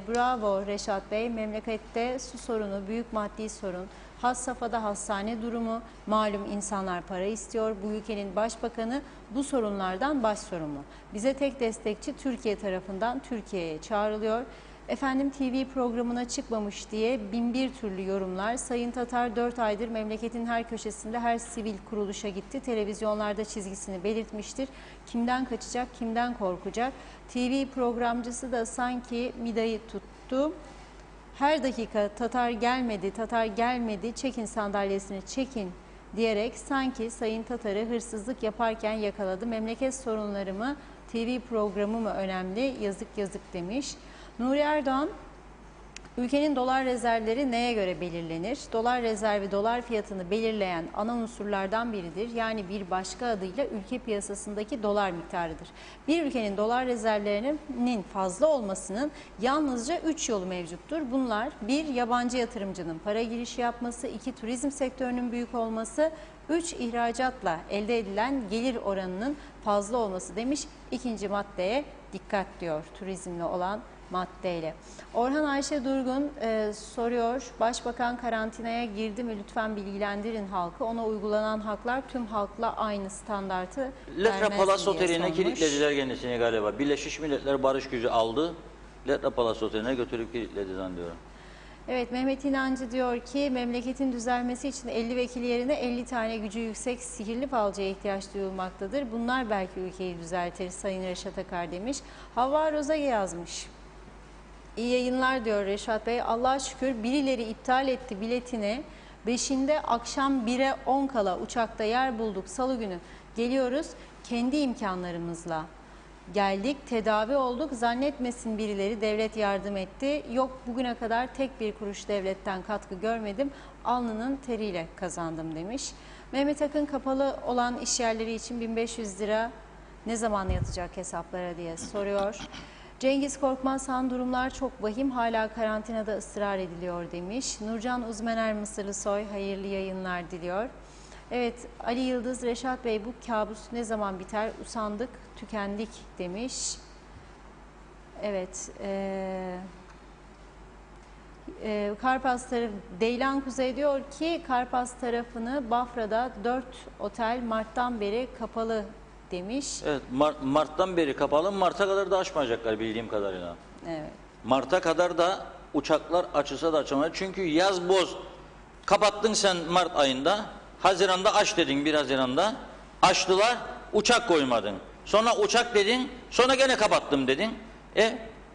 bravo Reşat Bey, memlekette su sorunu, büyük maddi sorun. Has safhada hastane durumu, malum insanlar para istiyor. Bu ülkenin başbakanı bu sorunlardan baş sorumlu. Bize tek destekçi Türkiye tarafından Türkiye'ye çağrılıyor. Efendim TV programına çıkmamış diye bin bir türlü yorumlar. Sayın Tatar 4 aydır memleketin her köşesinde her sivil kuruluşa gitti. Televizyonlarda çizgisini belirtmiştir. Kimden kaçacak, kimden korkacak? TV programcısı da sanki midayı tuttu. Her dakika Tatar gelmedi, Tatar gelmedi, çekin sandalyesini çekin diyerek sanki Sayın Tatar'ı hırsızlık yaparken yakaladı. Memleket sorunları mı, TV programı mı önemli? Yazık yazık demiş. Nuri Erdoğan, ülkenin dolar rezervleri neye göre belirlenir? Dolar rezervi dolar fiyatını belirleyen ana unsurlardan biridir. Yani bir başka adıyla ülke piyasasındaki dolar miktarıdır. Bir ülkenin dolar rezervlerinin fazla olmasının yalnızca 3 yolu mevcuttur. Bunlar: 1. Yabancı yatırımcının para girişi yapması, 2. Turizm sektörünün büyük olması, 3. İhracatla elde edilen gelir oranının fazla olması demiş. İkinci maddeye dikkat diyor turizmle olan maddeyle. Orhan Ayşe Durgun soruyor. Başbakan karantinaya girdi mi? Lütfen bilgilendirin halkı. Ona uygulanan haklar tüm halkla aynı standartı Letra Palas diye Oteli'ne sormuş. kilitlediler kendisini galiba. Birleşmiş Milletler barış gücü aldı. Letra Palas Oteli'ne götürüp kilitledi zannediyorum. Evet, Mehmet İnancı diyor ki memleketin düzelmesi için 50 vekil yerine 50 tane gücü yüksek sihirli falcıya ihtiyaç duyulmaktadır. Bunlar belki ülkeyi düzeltir Sayın Reşat Akar demiş. Havva Roza yazmış. İyi yayınlar diyor Reşat Bey. Allah'a şükür birileri iptal etti biletini. 5'inde akşam 1'e 10 kala uçakta yer bulduk. Salı günü geliyoruz. Kendi imkanlarımızla geldik. Tedavi olduk. Zannetmesin birileri devlet yardım etti. Yok, bugüne kadar tek bir kuruş devletten katkı görmedim. Alnının teriyle kazandım demiş. Mehmet Akın, kapalı olan işyerleri için 1500 lira ne zaman yatacak hesaplara diye soruyor. Cengiz Korkmaz, Han durumlar çok vahim, hala karantinada ısrar ediliyor demiş. Nurcan Uzmener Mısırlı Soy, hayırlı yayınlar diliyor. Evet, Ali Yıldız, Reşat Bey bu kabus ne zaman biter? Usandık, tükendik demiş. Evet, Karpas tarafı, Deylan Kuzey diyor ki Karpas tarafını Bafra'da 4 otel Mart'tan beri kapalı demiş. Evet, Mart'tan beri kapalı. Mart'a kadar da açmayacaklar bildiğim kadarıyla. Evet. Mart'a kadar da uçaklar açılsa da açamayacak. Çünkü yaz boz. Kapattın sen Mart ayında. Haziran'da aç dedin, 1 Haziran'da. Açtılar, uçak koymadın. Sonra uçak dedin, sonra gene kapattım dedin.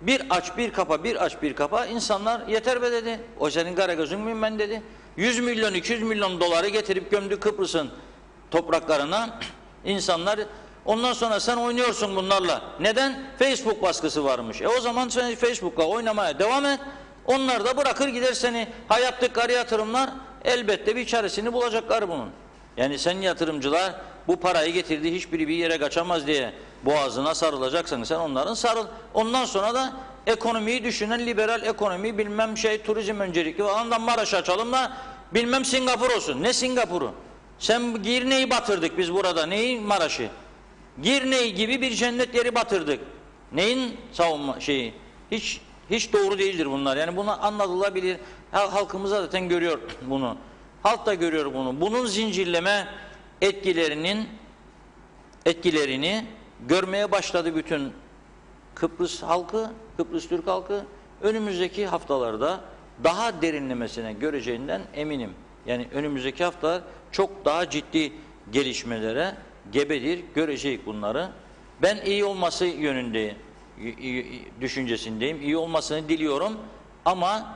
Bir aç bir kapa, bir aç bir kapa, insanlar yeter be dedi. O senin kara gözün müyüm ben dedi. 100 milyon 200 milyon doları getirip gömdü Kıbrıs'ın topraklarına insanlar. Ondan sonra sen oynuyorsun bunlarla. Neden? Facebook baskısı varmış. O zaman sen Facebook'la oynamaya devam et. Onlar da bırakır gider seni. Hayattaki yatırımlar elbette bir çaresini bulacaklar bunun. Yani sen yatırımcılar bu parayı getirdi, hiçbiri bir yere kaçamaz diye boğazına sarılacaksan sen onların sarıl. Ondan sonra da ekonomiyi düşünen liberal ekonomi, bilmem turizm öncelikli falan, Maraş açalım da bilmem Singapur olsun. Ne Singapur'u? Sen Girne'yi batırdık biz burada. Neyin Maraş'ı? Girne gibi bir cennet yeri batırdık. Neyin savunma şeyi? Hiç doğru değildir bunlar. Yani bunu anlatılabilir. Halkımız zaten görüyor bunu. Halk da görüyor bunu. Bunun zincirleme etkilerini görmeye başladı bütün Kıbrıs halkı, Kıbrıs Türk halkı. Önümüzdeki haftalarda daha derinlemesine göreceğinden eminim. Yani önümüzdeki haftalar çok daha ciddi gelişmelere gebedir, görecek bunları. Ben iyi olması yönünde düşüncesindeyim. İyi olmasını diliyorum ama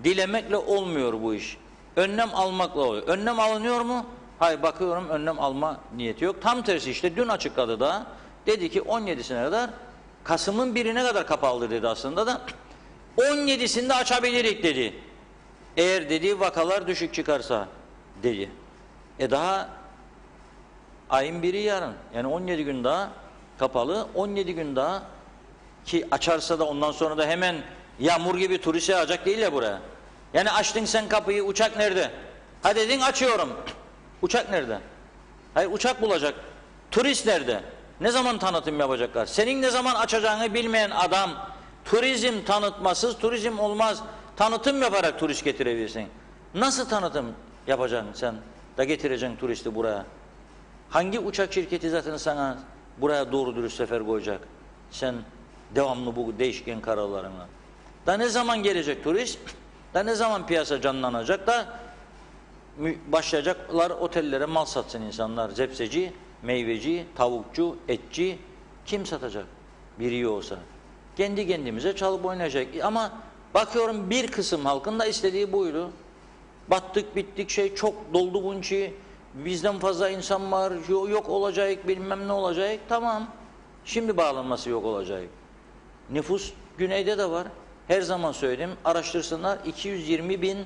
dilemekle olmuyor bu iş. Önlem almakla oluyor. Önlem alınıyor mu? Hayır, bakıyorum önlem alma niyeti yok. Tam tersi işte dün açıkladı da, dedi ki 17'sine kadar, Kasım'ın 1'ine kadar kapalı dedi aslında da 17'sinde açabilirik dedi. Eğer dedi vakalar düşük çıkarsa dedi. Daha ayın 1'i yarın. Yani 17 gün daha kapalı. 17 gün daha ki açarsa da ondan sonra da hemen yağmur gibi turist yağacak değil ya buraya. Yani açtın sen kapıyı, uçak nerede? Ha dedin açıyorum. Uçak nerede? Hayır, uçak bulacak. Turist nerede? Ne zaman tanıtım yapacaklar? Senin ne zaman açacağını bilmeyen adam, turizm tanıtmasız turizm olmaz. Tanıtım yaparak turist getirebilirsin. Nasıl tanıtım yapacaksın sen da getireceksin turisti buraya? Hangi uçak şirketi zaten sana buraya doğru dürüst sefer koyacak? Sen devamlı bu değişken kararlarına. Da ne zaman gelecek turist? Da ne zaman piyasa canlanacak da başlayacaklar otellere mal satsın insanlar. Zepseci, meyveci, tavukçu, etçi. Kim satacak? Biri iyi olsa. Kendi kendimize çalıp oynayacak. Ama bakıyorum bir kısım halkın da istediği buydu. Battık bittik çok doldu bunun içi. Bizden fazla insan var, yok olacak, bilmem ne olacak. Tamam, şimdi bağlanması yok olacak. Nüfus güneyde de var. Her zaman söyledim, araştırsınlar, 220 bin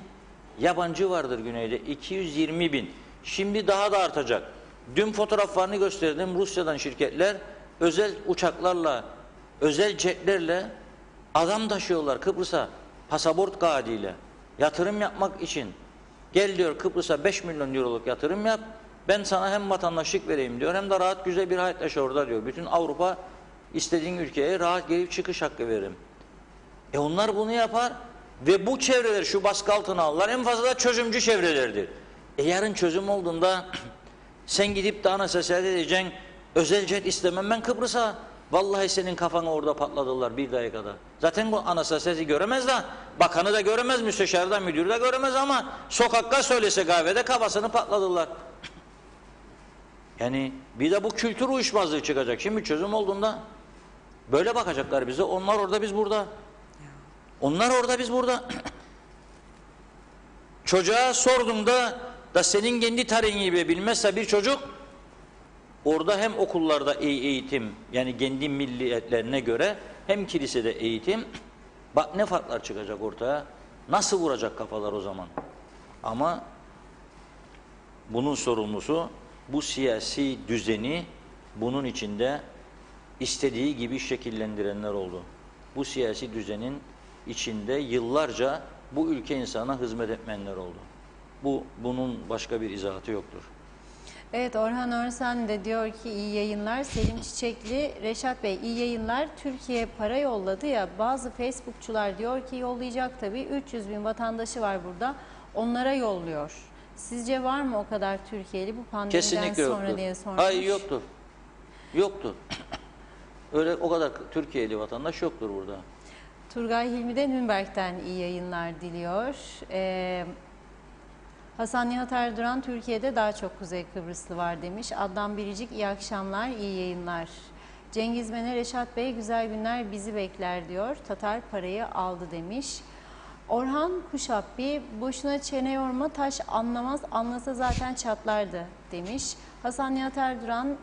yabancı vardır güneyde, 220 bin. Şimdi daha da artacak. Dün fotoğraflarını gösterdim, Rusya'dan şirketler özel uçaklarla, özel jetlerle adam taşıyorlar Kıbrıs'a, pasaport kağıdıyla, yatırım yapmak için. Gel diyor Kıbrıs'a 5 milyon euroluk yatırım yap. Ben sana hem vatandaşlık vereyim diyor, hem de rahat güzel bir hayat yaşa orada diyor. Bütün Avrupa istediğin ülkeye rahat gelip çıkış hakkı veririm. Onlar bunu yapar ve bu çevreler şu baskı altına alırlar. En fazla da çözümcü çevrelerdir. Yarın çözüm olduğunda sen gidip de ana seyahat edeceksin. Özel jet istemem ben Kıbrıs'a. Vallahi senin kafanı orada patladılar bir dakikada. Zaten bu anastasiyası göremez de, bakanı da göremez, müsteşarı da, müdürü de göremez ama sokakta söylese kahvede kafasını patladılar. Yani bir de bu kültür uyuşmazlığı çıkacak. Şimdi çözüm olduğunda böyle bakacaklar bize. Onlar orada, biz burada. Onlar orada, biz burada. Çocuğa sorduğunda da senin kendi tarihin gibi bilmezse bir çocuk, orada hem okullarda eğitim, yani kendi milliyetlerine göre, hem kilisede eğitim, bak ne farklar çıkacak ortaya, nasıl vuracak kafalar o zaman. Ama bunun sorumlusu bu siyasi düzeni bunun içinde istediği gibi şekillendirenler oldu. Bu siyasi düzenin içinde yıllarca bu ülke insana hizmet etmeyenler oldu. Bunun başka bir izahatı yoktur. Evet, Orhan Örsen de diyor ki iyi yayınlar. Selim Çiçekli, Reşat Bey iyi yayınlar. Türkiye para yolladı ya, bazı Facebookçular diyor ki yollayacak tabii. 300 bin vatandaşı var burada. Onlara yolluyor. Sizce var mı o kadar Türkiye'li bu pandemiden Kesinlikle sonra yoktur. diye sormuş. Hayır, yoktur. Yoktur. Öyle o kadar Türkiye'li vatandaş yoktur burada. Turgay Hilmi de Nürnberg'den iyi yayınlar diliyor. Hasan Nihat Erduran, Türkiye'de daha çok Kuzey Kıbrıslı var demiş. Adnan Biricik, iyi akşamlar, iyi yayınlar. Cengiz Mene, Reşat Bey güzel günler bizi bekler diyor. Tatar parayı aldı demiş. Orhan Kuşapbi, boşuna çene yorma, taş anlamaz, anlasa zaten çatlardı demiş. Hasan Nihat Erduran,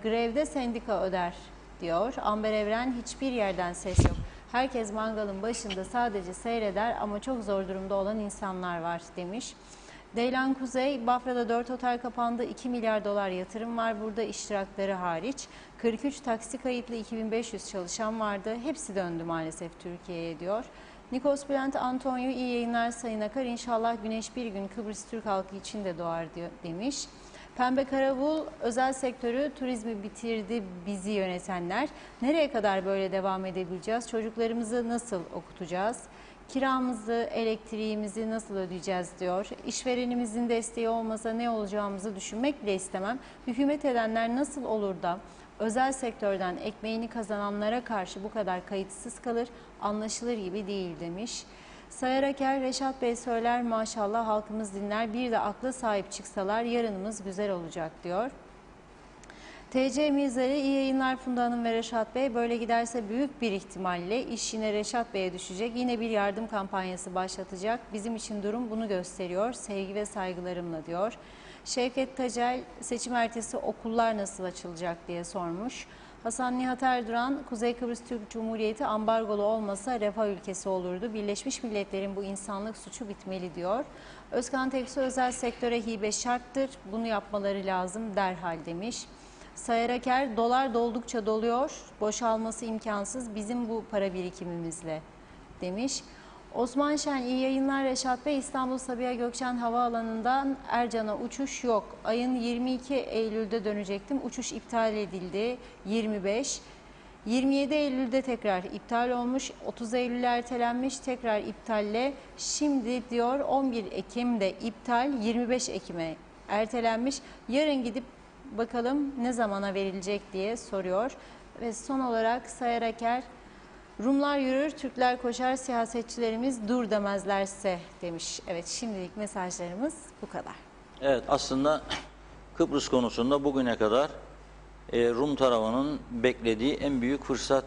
grevde sendika öder diyor. Amber Evren, hiçbir yerden ses yok. Herkes mangalın başında sadece seyreder ama çok zor durumda olan insanlar var demiş. Deylan Kuzey, Bafra'da 4 otel kapandı, 2 milyar dolar yatırım var burada iştirakları hariç. 43 taksi kayıtlı 2500 çalışan vardı, hepsi döndü maalesef Türkiye'ye diyor. Nikos Bülent Antonio, iyi yayınlar Sayın Akar, İnşallah güneş bir gün Kıbrıs Türk halkı için de doğar diyor, demiş. Pembe Karavul, özel sektörü, turizmi bitirdi bizi yönetenler. Nereye kadar böyle devam edebileceğiz? Çocuklarımızı nasıl okutacağız? Kiramızı, elektriğimizi nasıl ödeyeceğiz diyor. İşverenimizin desteği olmasa ne olacağımızı düşünmek bile istemem. Hükümet edenler nasıl olur da özel sektörden ekmeğini kazananlara karşı bu kadar kayıtsız kalır, anlaşılır gibi değil demiş. Sayar Aker, Reşat Bey söyler maşallah halkımız dinler, bir de akla sahip çıksalar yarınımız güzel olacak diyor. TC Mizeri, iyi yayınlar Funda Hanım ve Reşat Bey. Böyle giderse büyük bir ihtimalle iş yine Reşat Bey'e düşecek. Yine bir yardım kampanyası başlatacak. Bizim için durum bunu gösteriyor. Sevgi ve saygılarımla diyor. Şevket Tacel, seçim ertesi okullar nasıl açılacak diye sormuş. Hasan Nihat Erduran, Kuzey Kıbrıs Türk Cumhuriyeti ambargolu olmasa refah ülkesi olurdu. Birleşmiş Milletler'in bu insanlık suçu bitmeli diyor. Özkan Teksu, özel sektöre hibe şarttır. Bunu yapmaları lazım derhal demiş. Sayar Aker, dolar doldukça doluyor, boşalması imkansız bizim bu para birikimimizle demiş. Osman Şen, iyi yayınlar Reşat Bey. İstanbul Sabiha Gökçen Havaalanı'ndan Ercan'a uçuş yok. Ayın 22 Eylül'de dönecektim. Uçuş iptal edildi. 25. 27 Eylül'de tekrar iptal olmuş. 30 Eylül'e ertelenmiş. Tekrar iptalle. Şimdi diyor 11 Ekim'de iptal. 25 Ekim'e ertelenmiş. Yarın gidip bakalım ne zamana verilecek diye soruyor. Ve son olarak Sayar Aker, Rumlar yürür, Türkler koşar, siyasetçilerimiz dur demezlerse demiş. Evet, şimdilik mesajlarımız bu kadar. Evet, aslında Kıbrıs konusunda bugüne kadar Rum tarafının beklediği en büyük fırsat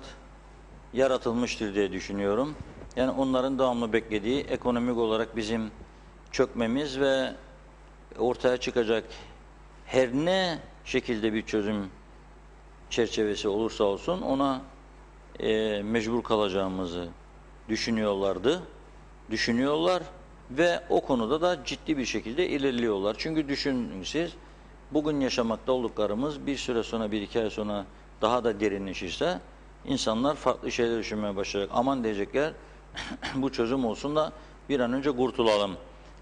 yaratılmıştır diye düşünüyorum. Yani onların devamlı beklediği ekonomik olarak bizim çökmemiz ve ortaya çıkacak her ne şekilde bir çözüm çerçevesi olursa olsun ona mecbur kalacağımızı düşünüyorlar ve o konuda da ciddi bir şekilde ilerliyorlar. Çünkü düşünün siz, bugün yaşamakta olduklarımız bir süre sonra, bir iki ay sonra daha da derinleşirse insanlar farklı şeyler düşünmeye başlayacak. Aman diyecekler, bu çözüm olsun da bir an önce kurtulalım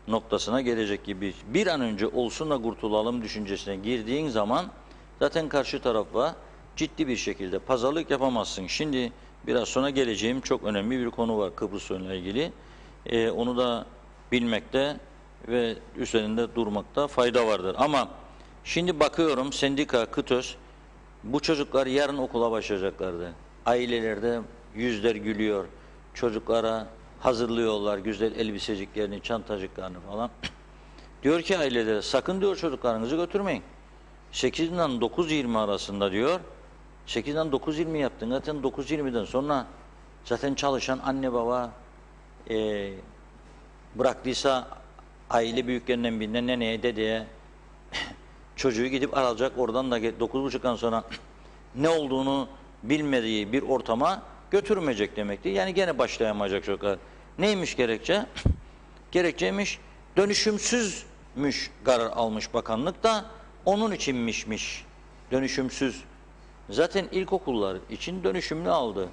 noktasına gelecek gibi. Bir an önce olsun da kurtulalım düşüncesine girdiğin zaman zaten karşı tarafla ciddi bir şekilde pazarlık yapamazsın. Şimdi biraz sonra geleceğim çok önemli bir konu var Kıbrıs'la ilgili. Onu da bilmekte ve üzerinde durmakta fayda vardır. Ama şimdi bakıyorum sendika, KıTÖS, bu çocuklar yarın okula başlayacaklardı. Ailelerde yüzler gülüyor. Çocuklara hazırlıyorlar güzel elbiseciklerini, çantacıklarını falan. Diyor ki ailelere, sakın diyor çocuklarınızı götürmeyin. 8'den 9.20 arasında diyor. 8'den 9.20 yaptın. Zaten 9.20'den sonra zaten çalışan anne baba bıraktıysa aile büyüklerinden birine, neneye, dedeye çocuğu gidip alacak. Oradan da 9.30'dan sonra ne olduğunu bilmediği bir ortama götürmeyecek demekti. Yani gene başlayamayacak çocuklar. Neymiş gerekçe? Gerekçeymiş dönüşümsüzmüş karar almış bakanlık da onun içinmişmiş dönüşümsüz. Zaten ilkokullar için dönüşümlü aldı.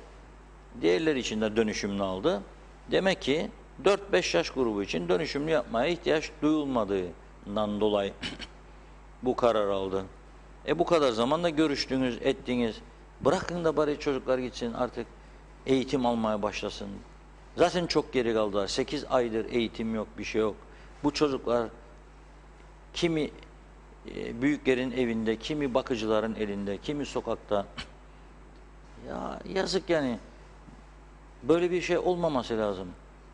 Diğerleri için de dönüşümlü aldı. Demek ki 4-5 yaş grubu için dönüşümlü yapmaya ihtiyaç duyulmadığından dolayı bu karar aldı. Bu kadar zamanda görüştünüz, ettiniz. Bırakın da bari çocuklar gitsin artık eğitim almaya başlasın. Zaten çok geri kaldılar. 8 aydır eğitim yok, bir şey yok. Bu çocuklar kimi büyüklerin evinde, kimi bakıcıların elinde, kimi sokakta. Ya yazık yani. Böyle bir şey olmaması lazım.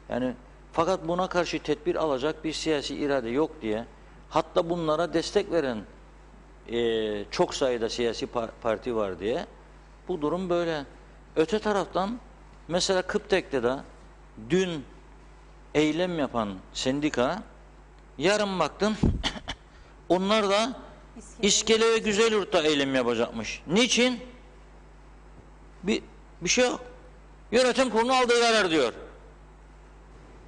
Yani fakat buna karşı tedbir alacak bir siyasi irade yok diye, hatta bunlara destek veren çok sayıda siyasi parti var diye Bu durum böyle. Öte taraftan mesela Kıptek'te de dün eylem yapan sendika, yarın baktım onlar da İskele ve Güzelyurt'ta eylem yapacakmış. Niçin? Bir şey yok. Yönetim kurulu aldığı karar diyor.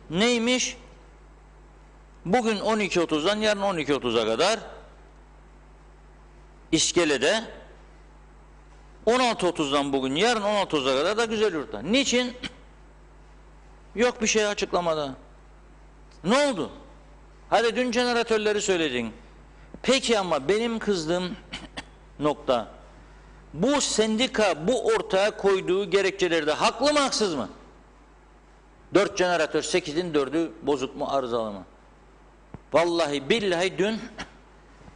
Neymiş? Bugün 12.30'dan yarın 12.30'a kadar İskele'de, 16.30'dan bugün yarın 16.30'a kadar da Güzelyurt'ta. Niçin? Yok bir şey açıklamada. Ne oldu? Hadi dün jeneratörleri söyledin. Peki ama benim kızdığım nokta, bu sendika bu ortaya koyduğu gerekçelerde haklı mı haksız mı? 4 jeneratör, 8'in 4'ü bozuk mu, arızalı mı? Vallahi billahi dün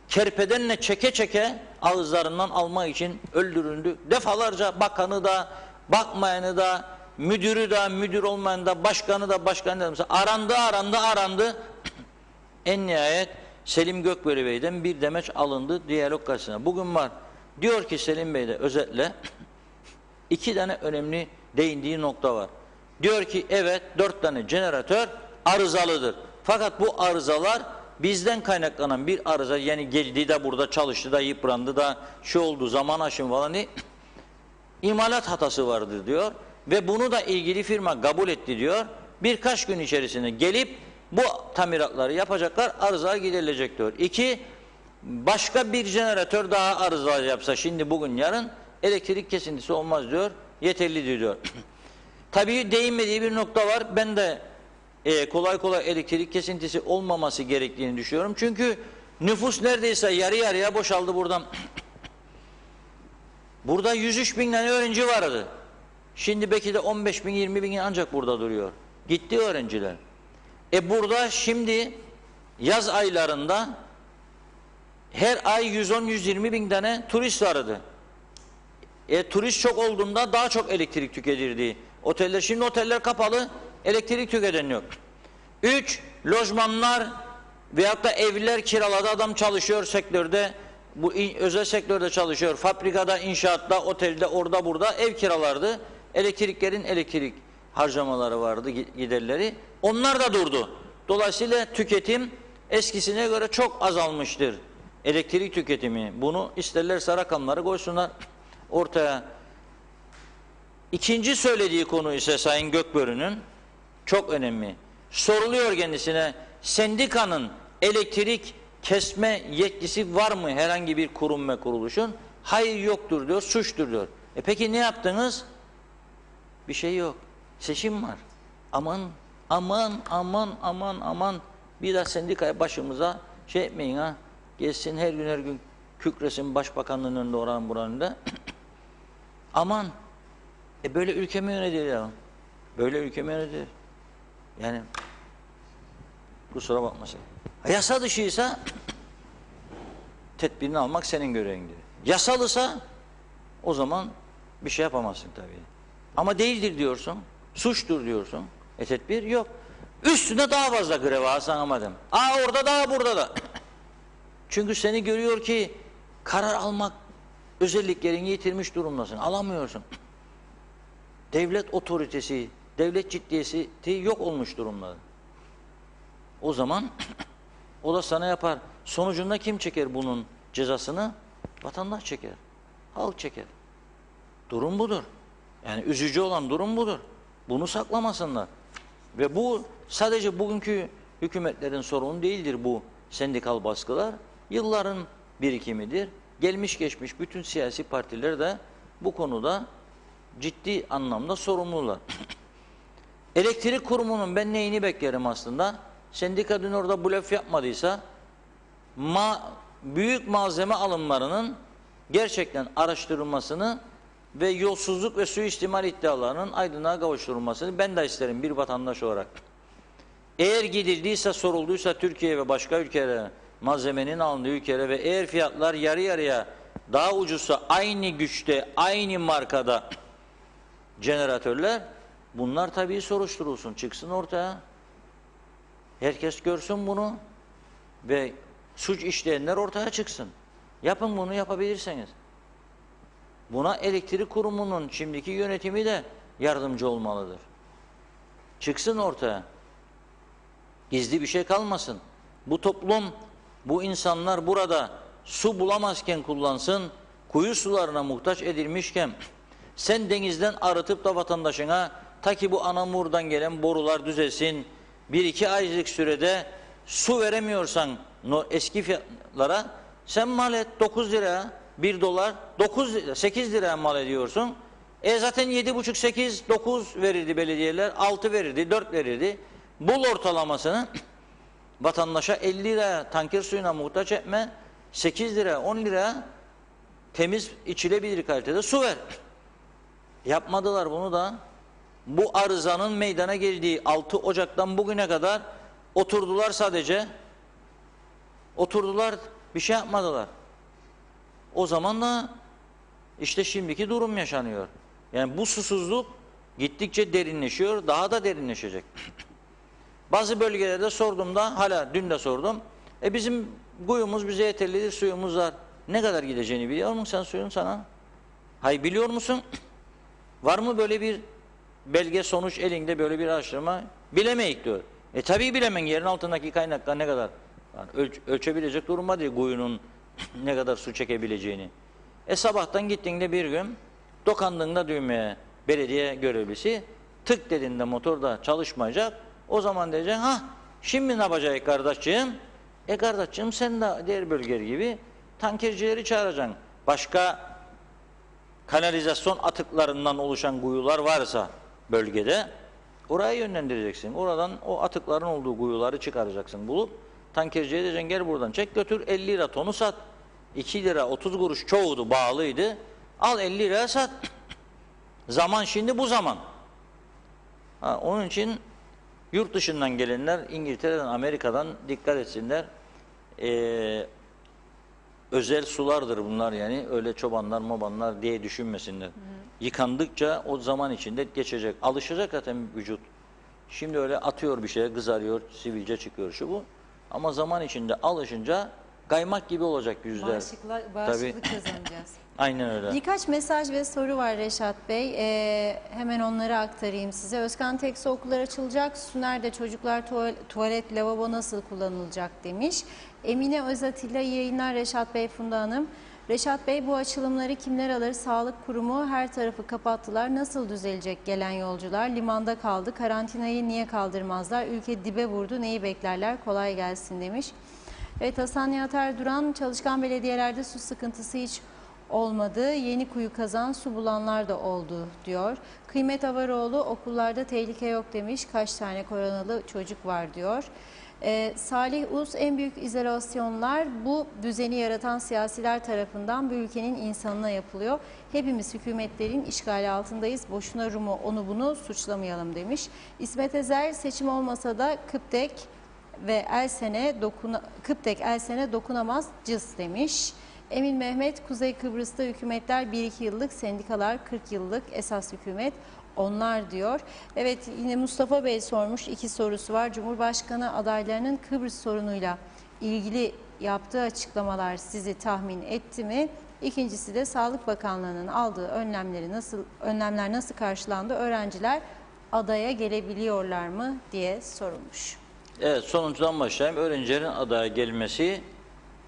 kerpedenle çeke çeke ağızlarından almak için öldürüldü. Defalarca bakanı da, bakmayanı da, müdürü de, müdür olmayanı da, başkanı da, başkanı da arandı. En nihayet Selim Gökbeli Bey'den bir demeç alındı diyalog karşısına. Bugün var. Diyor ki Selim Bey de özetle 2 tane önemli değindiği nokta var. Diyor ki evet 4 tane jeneratör arızalıdır. Fakat bu arızalar bizden kaynaklanan bir arıza, yani geldi de burada çalıştı da yıprandı da şu oldu zaman aşımı falan değil. İmalat hatası vardır diyor ve bunu da ilgili firma kabul etti diyor. Birkaç gün içerisinde gelip bu tamiratları yapacaklar, arıza giderilecek diyor. 2, başka bir jeneratör daha arıza yapsa şimdi bugün yarın elektrik kesintisi olmaz diyor, yeterli diyor. Tabii değinmediği bir nokta var. Ben de kolay kolay elektrik kesintisi olmaması gerektiğini düşünüyorum. Çünkü nüfus neredeyse yarı yarıya boşaldı buradan. Burada 103 bin tane öğrenci vardı. Şimdi belki de 15 bin, 20 bin ancak burada duruyor. Gitti öğrenciler. Burada şimdi yaz aylarında her ay 110-120 bin tane turist vardı. Turist çok olduğunda daha çok elektrik tüketirdi. Oteller, şimdi oteller kapalı, elektrik tüketen yok. 3, lojmanlar veyahut da evler kiraladı, adam çalışıyor sektörde, bu özel sektörde çalışıyor, fabrikada, inşaatta, otelde, orada burada ev kiralardı. Elektriklerin elektrik harcamaları vardı, giderleri. Onlar da durdu. Dolayısıyla tüketim eskisine göre çok azalmıştır. Elektrik tüketimi. Bunu isterlerse rakamları koysunlar ortaya. İkinci söylediği konu ise Sayın Gökbörü'nün çok önemli. Soruluyor kendisine, sendikanın elektrik kesme yetkisi var mı herhangi bir kurum ve kuruluşun? Hayır yoktur diyor, suçtur diyor. Peki ne yaptınız? Bir şey yok. Seçim var. Aman bir daha sendikaya başımıza şey etmeyin ha. Gelsin her gün kükresin başbakanlığın önünde, oranın buranın önünde. Aman. Böyle ülke mi yönetilir ya? Böyle ülke mi yönetilir? Yani kusura bakmasın. Yasa dışıysa tedbirini almak senin görevindir. Yasalısa o zaman bir şey yapamazsın tabii. Ama değildir diyorsun, suçtur diyorsun. Tedbir yok. Üstüne daha fazla grev anlamadım. Orada da burada da. Çünkü seni görüyor ki karar almak özelliklerini yitirmiş durumdasın. Alamıyorsun. Devlet otoritesi, devlet ciddiyeti yok olmuş durumda. O zaman o da sana yapar. Sonucunda kim çeker bunun cezasını? Vatandaş çeker. Halk çeker. Durum budur. Yani üzücü olan durum budur. Bunu saklamasınlar. Ve bu sadece bugünkü hükümetlerin sorunu değildir bu sendikal baskılar. Yılların birikimidir. Gelmiş geçmiş bütün siyasi partiler de bu konuda ciddi anlamda sorumlular. Elektrik kurumunun ben neyini beklerim aslında? Sendika dün orada blöf yapmadıysa büyük malzeme alımlarının gerçekten araştırılmasını ve yolsuzluk ve suistimal iddialarının aydınlığa kavuşturulmasını ben de isterim bir vatandaş olarak. Eğer gidildiyse, sorulduysa Türkiye ve başka ülkelere, malzemenin alındığı ülkelere ve eğer fiyatlar yarı yarıya daha ucuzsa aynı güçte, aynı markada jeneratörler, bunlar tabii soruşturulsun, çıksın ortaya. Herkes görsün bunu ve suç işleyenler ortaya çıksın. Yapın bunu yapabilirseniz. Buna elektrik kurumunun şimdiki yönetimi de yardımcı olmalıdır. Çıksın ortaya. Gizli bir şey kalmasın. Bu toplum, bu insanlar burada su bulamazken kullansın, kuyu sularına muhtaç edilmişken sen denizden arıtıp da vatandaşına ta ki bu Anamur'dan gelen borular düzelsin, 1-2 aylık sürede su veremiyorsan eski fiyatlara sen mal et 9 lira, 1 dolar, 9 lira, 8 liraya mal ediyorsun. Zaten 7,5, 8, 9 verirdi belediyeler, 6 verirdi, 4 verirdi. Bul ortalamasını vatandaşa 50 lira tanker suyuna muhtaç etme, 8 lira, 10 lira temiz içilebilir kalitede su ver. Yapmadılar bunu da. Bu arızanın meydana geldiği 6 Ocak'tan bugüne kadar oturdular sadece. Oturdular, bir şey yapmadılar. O zaman da işte şimdiki durum yaşanıyor. Yani bu susuzluk gittikçe derinleşiyor, daha da derinleşecek. Bazı bölgelerde sorduğumda, hala dün de sordum. Bizim kuyumuz bize yeterlidir, suyumuz var. Ne kadar gideceğini biliyor musun sen suyun sana? Hayır, biliyor musun? Var mı böyle bir belge, sonuç elinde, böyle bir araştırma? Bilemeyik diyor. Tabii bilemen, yerin altındaki kaynaklar ne kadar? Yani ölçebilecek durumda değil kuyunun ne kadar su çekebileceğini. Sabahtan gittiğinde bir gün dokandığında düğmeye belediye görevlisi tık dediğinde motor da çalışmayacak. O zaman diyeceksin, şimdi ne yapacak kardeşciğim? Kardeşciğim sen de diğer bölgeler gibi tankercileri çağıracaksın. Başka kanalizasyon atıklarından oluşan kuyular varsa bölgede oraya yönlendireceksin. Oradan o atıkların olduğu kuyuları çıkaracaksın bulup tankerciye diyeceksin gel buradan çek götür 50 lira tonu sat. 2 lira 30 kuruş çoğudu bağlıydı. Al 50 liraya sat. Zaman şimdi bu zaman. Onun için yurt dışından gelenler İngiltere'den, Amerika'dan dikkat etsinler. Özel sulardır bunlar yani. Öyle çobanlar, mobanlar diye düşünmesinler. Yıkandıkça o zaman içinde geçecek. Alışacak zaten vücut. Şimdi öyle atıyor bir şeye, kızarıyor, sivilce çıkıyor şu bu. Ama zaman içinde alışınca kaymak gibi olacak yüzler. Bağışıklık kazanacağız. Aynen öyle. Birkaç mesaj ve soru var Reşat Bey. Hemen onları aktarayım size. Özkan Tekso okullar açılacak. Süner'de çocuklar tuvalet, lavabo nasıl kullanılacak demiş. Emine Özatilla iyi yayınlar Reşat Bey, Funda Hanım. Reşat Bey bu açılımları kimler alır? Sağlık kurumu her tarafı kapattılar. Nasıl düzelecek gelen yolcular? Limanda kaldı. Karantinayı niye kaldırmazlar? Ülke dibe vurdu. Neyi beklerler? Kolay gelsin demiş. Evet, Hasan Nihat Erduran, çalışkan belediyelerde su sıkıntısı hiç olmadı. Yeni kuyu kazan, su bulanlar da oldu diyor. Kıymet Avaroğlu, okullarda tehlike yok demiş. Kaç tane koronalı çocuk var diyor. Salih Uz, en büyük izolasyonlar bu düzeni yaratan siyasiler tarafından bu ülkenin insanına yapılıyor. Hepimiz hükümetlerin işgali altındayız. Boşuna Rum'u onu bunu suçlamayalım demiş. İsmet Ezer, seçim olmasa da Kıptek Elsen'e dokunamaz cız demiş. Emin Mehmet, Kuzey Kıbrıs'ta hükümetler 1-2 yıllık, sendikalar 40 yıllık, esas hükümet onlar diyor. Evet, yine Mustafa Bey sormuş, 2 sorusu var. Cumhurbaşkanı adaylarının Kıbrıs sorunuyla ilgili yaptığı açıklamalar sizi tahmin etti mi? İkincisi de Sağlık Bakanlığı'nın aldığı önlemler nasıl karşılandı? Öğrenciler adaya gelebiliyorlar mı diye sorulmuş. Evet, sonuncudan başlayayım. Öğrencilerin adaya gelmesi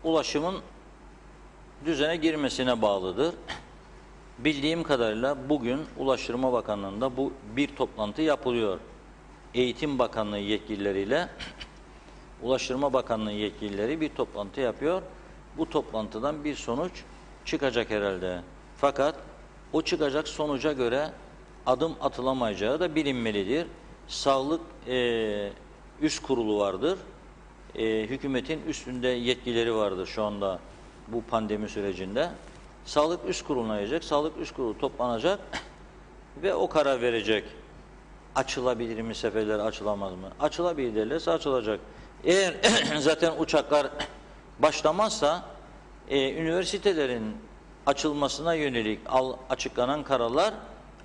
ulaşımın düzene girmesine bağlıdır. Bildiğim kadarıyla bugün Ulaştırma Bakanlığı'nda bir toplantı yapılıyor. Eğitim Bakanlığı yetkilileriyle Ulaştırma Bakanlığı yetkilileri bir toplantı yapıyor. Bu toplantıdan bir sonuç çıkacak herhalde. Fakat o çıkacak sonuca göre adım atılamayacağı da bilinmelidir. Sağlık üst kurulu vardır. Hükümetin üstünde yetkileri vardır şu anda bu pandemi sürecinde. Sağlık üst kuruluna gelecek. Sağlık üst kurulu toplanacak ve o karar verecek. Açılabilir mi seferler, açılamaz mı? Açılabilir derlerse açılacak. Eğer zaten uçaklar başlamazsa üniversitelerin açılmasına yönelik açıklanan kararlar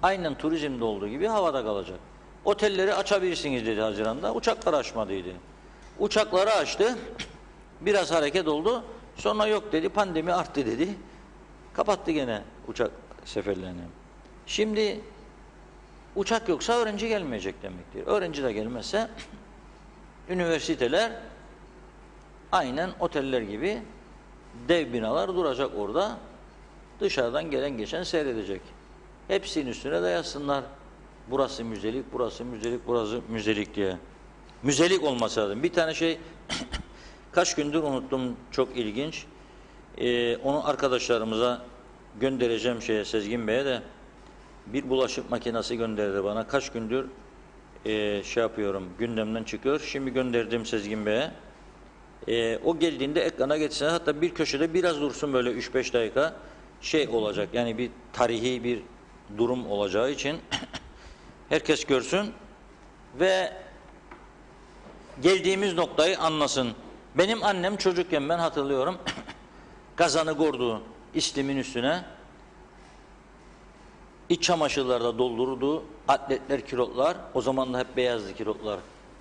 aynen turizmde olduğu gibi havada kalacak. Otelleri açabilirsiniz dedi Haziran'da. Uçaklar açmadıydı. Uçakları açtı. Biraz hareket oldu. Sonra yok dedi. Pandemi arttı dedi. Kapattı gene uçak seferlerine. Şimdi uçak yoksa öğrenci gelmeyecek demektir. Öğrenci de gelmezse üniversiteler aynen oteller gibi dev binalar duracak orada. Dışarıdan gelen geçen seyredecek. Hepsinin üstüne de yazsınlar. Burası müzelik, burası müzelik, burası müzelik diye. Müzelik olması lazım. Bir tane şey kaç gündür unuttum, çok ilginç. Onu arkadaşlarımıza göndereceğim Sezgin Bey'e de bir bulaşık makinesi gönderdi bana. Kaç gündür şey yapıyorum, gündemden çıkıyor. Şimdi gönderdim Sezgin Bey'e. O geldiğinde ekrana geçsin. Hatta bir köşede biraz dursun böyle 3-5 dakika şey olacak. Yani bir tarihi bir durum olacağı için herkes görsün ve geldiğimiz noktayı anlasın. Benim annem çocukken ben hatırlıyorum kazanı kordu İslim'in üstüne iç çamaşırlarda doldurdu. Atletler, kilotlar. O zaman da hep beyazdı kilotlar.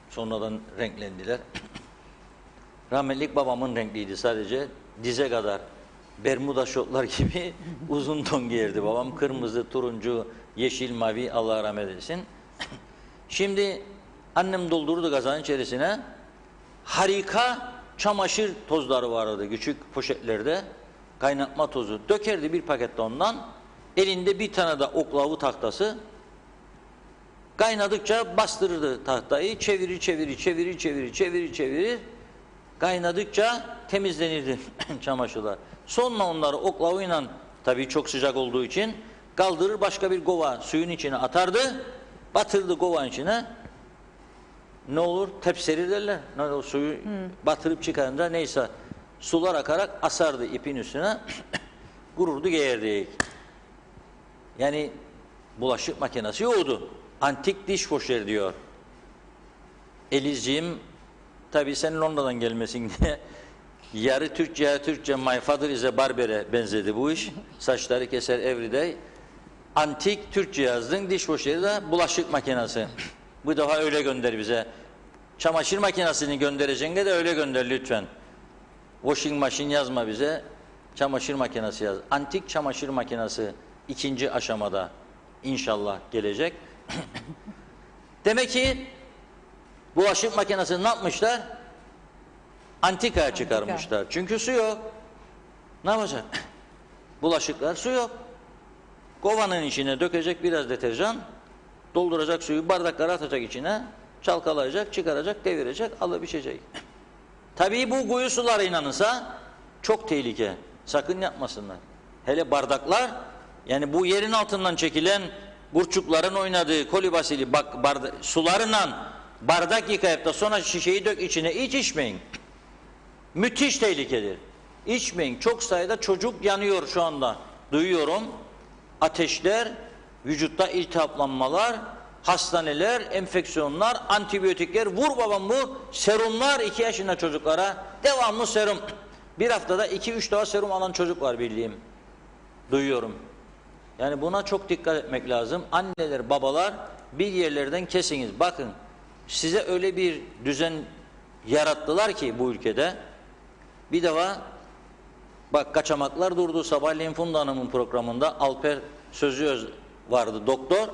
Sonradan renklendiler. Rahmetlik babamın renkliydi sadece. Dize kadar. Bermuda şortlar gibi uzun don giyerdi babam. Kırmızı, turuncu, yeşil, mavi, Allah rahmet eylesin. Şimdi annem doldurdu kazanın içerisine. Harika çamaşır tozları vardı küçük poşetlerde. Kaynatma tozu. Dökerdi bir pakette ondan. Elinde bir tane de oklavı tahtası. Kaynadıkça bastırırdı tahtayı. Çevirir. Kaynadıkça temizlenirdi çamaşırlar. Sonra onları oklavıyla, tabii çok sıcak olduğu için, kaldırır başka bir kova suyun içine atardı. Batırdı kovanın içine. Ne olur? Tepseri derler. O suyu batırıp çıkarınca neyse sular akarak asardı ipin üstüne. Gururdu giyerdik. Yani bulaşık makinesi yoktu. Antik dishwasher diyor. Elizciğim, tabii sen Londra'dan gelmesin diye yarı Türkçe my father is a barber'e benzedi bu iş. Saçları keser everyday. Antik Türkçe yazdın, dishwasher'i de bulaşık makinesi. Bu defa öyle gönder bize. Çamaşır makinesini göndereceğine de öyle gönder lütfen. Washing machine yazma bize. Çamaşır makinesi yaz. Antik çamaşır makinesi ikinci aşamada inşallah gelecek. Demek ki bulaşık makinesini ne yapmışlar? Antikaya çıkarmışlar. Çünkü su yok. Ne yapacak? Bulaşıklar su yok. Kovanın içine dökecek biraz deterjan, dolduracak suyu, bardaklara atacak içine, çalkalayacak, çıkaracak, devirecek, alıp içecek. Tabii bu kuyu suları inanırsa çok tehlike. Sakın yapmasınlar. Hele bardaklar, yani bu yerin altından çekilen burçukların oynadığı kolibasili sularla bardak yıkayıp da sonra şişeyi dök içine, içmeyin. Müthiş tehlikedir. İçmeyin. Çok sayıda çocuk yanıyor şu anda. Duyuyorum. Ateşler, vücutta iltihaplanmalar, hastaneler, enfeksiyonlar, antibiyotikler, vur babam bu, serumlar 2 yaşında çocuklara, devamlı serum. Bir haftada 2-3 defa serum alan çocuk var bildiğim. Duyuyorum. Yani buna çok dikkat etmek lazım. Anneler, babalar bir yerlerden kesiniz. Bakın size öyle bir düzen yarattılar ki bu ülkede. Bir defa bak kaçamaklar durdu. Sabahleyin Funda Hanım'ın programında Alper Sözüöz vardı doktor.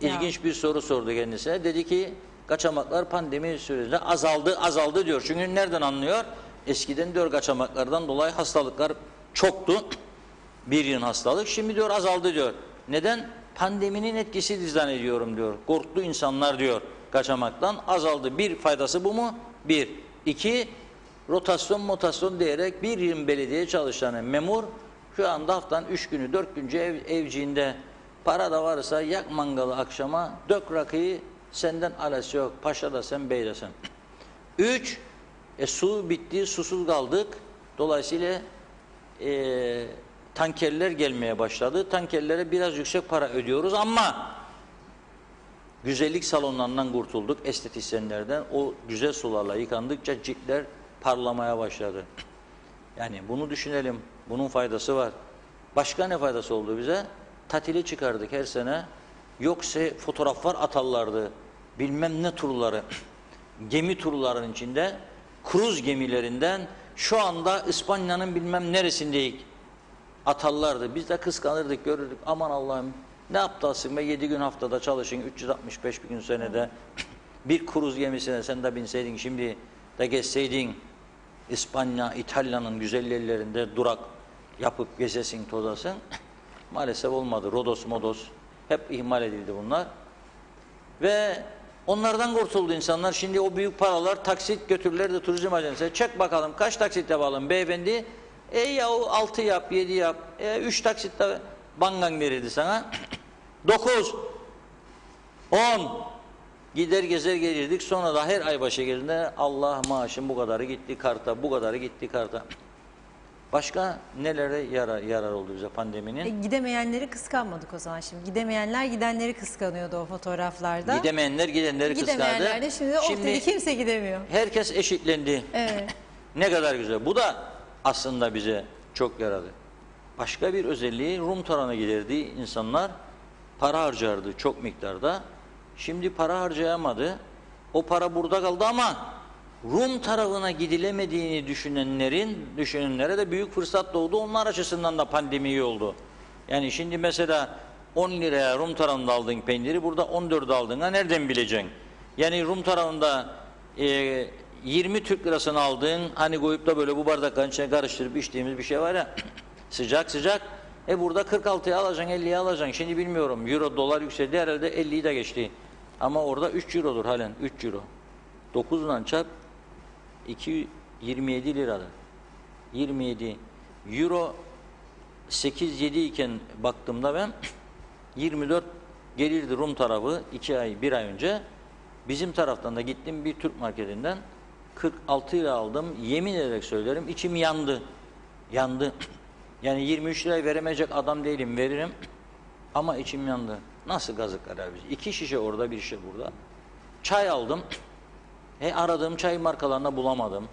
İlginç bir soru sordu kendisine. Dedi ki kaçamaklar pandemi sürecinde azaldı diyor. Çünkü nereden anlıyor? Eskiden diyor kaçamaklardan dolayı hastalıklar çoktu. Bir yıl hastalık. Şimdi diyor azaldı diyor. Neden? Pandeminin etkisi zannediyorum diyor. Korktu insanlar diyor kaçamaktan. Azaldı. Bir faydası bu mu? Bir. İki, rotasyon diyerek bir yıl belediye çalışanı memur şu anda haftanın 3 günü 4 günce evciğinde para da varsa yak mangalı akşama, dök rakıyı, senden alası yok. Paşa da sen, bey de sen. 3, su bitti, susuz kaldık. Dolayısıyla tankerler gelmeye başladı. Tankerlere biraz yüksek para ödüyoruz ama güzellik salonlarından kurtulduk, estetisyenlerden. O güzel sularla yıkandıkça ciltler parlamaya başladı. Yani bunu düşünelim. Bunun faydası var. Başka ne faydası oldu bize? Tatili çıkardık her sene. Yoksa fotoğraflar atarlardı. Bilmem ne turları. Gemi turlarının içinde, kruz gemilerinden şu anda İspanya'nın bilmem neresindeyik. atarlardı. Biz de kıskanırdık, görürdük. Aman Allah'ım ne yaptasın be, 7 gün haftada çalışın, 365 gün senede bir kruz gemisine sen de binseydin, şimdi de geçseydin İspanya, İtalya'nın güzel yerlerinde durak yapıp gezesin, tozasın. Maalesef olmadı. Rodos, Modos hep ihmal edildi bunlar. Ve onlardan kurtuldu insanlar. Şimdi o büyük paralar taksit götürürler de turizm ajansına. Çek bakalım kaç taksit yapalım beyefendi. Yahu 6 yap, 7 yap. 3 taksitte bankan verirdi sana. 9, 10. Gider gezer gelirdik. Sonra da her ay başı geldiğinde Allah maaşım bu kadarı gitti karta, bu kadarı gitti karta. Başka nelere yarar oldu bize pandeminin? Gidemeyenleri kıskanmadık o zaman şimdi. Gidemeyenler gidenleri kıskanıyordu o fotoğraflarda. Gidemeyenler gidenleri kıskandı. Gidemeyenler de şimdi kimse gidemiyor. Herkes eşitlendi. Evet. Ne kadar güzel. Bu da aslında bize çok yaradı. Başka bir özelliği, Rum tarafına giderdi insanlar. Para harcardı çok miktarda. Şimdi para harcayamadı. O para burada kaldı ama Rum tarafına gidilemediğini düşünenlere de büyük fırsat doğdu. Onlar açısından da pandemi iyi oldu. Yani şimdi mesela 10 liraya Rum tarafında aldığın peyniri burada 14 aldığına nereden bileceksin? Yani Rum tarafında 20 Türk lirasını aldığın, hani koyup da böyle bu bardakların içine karıştırıp içtiğimiz bir şey var ya, sıcak sıcak. Burada 46'ya alacaksın, 50'ye alacaksın. Şimdi bilmiyorum, euro dolar yükseldi herhalde, 50'yi de geçti. Ama orada 3 eurodur halen, 3 euro. 9'dan çarp 27 lirada. 27 euro 8-7 iken baktığımda ben 24 gelirdi Rum tarafı 1 ay önce. Bizim taraftan da gittim bir Türk marketinden 46 lira aldım. Yemin ederek söylerim, içim yandı. Yandı. Yani 23 lirayı veremeyecek adam değilim, veririm. Ama içim yandı. Nasıl gazıklar abi? 2 şişe orada, 1 şişe burada. Çay aldım. Aradığım çay markalarını bulamadım.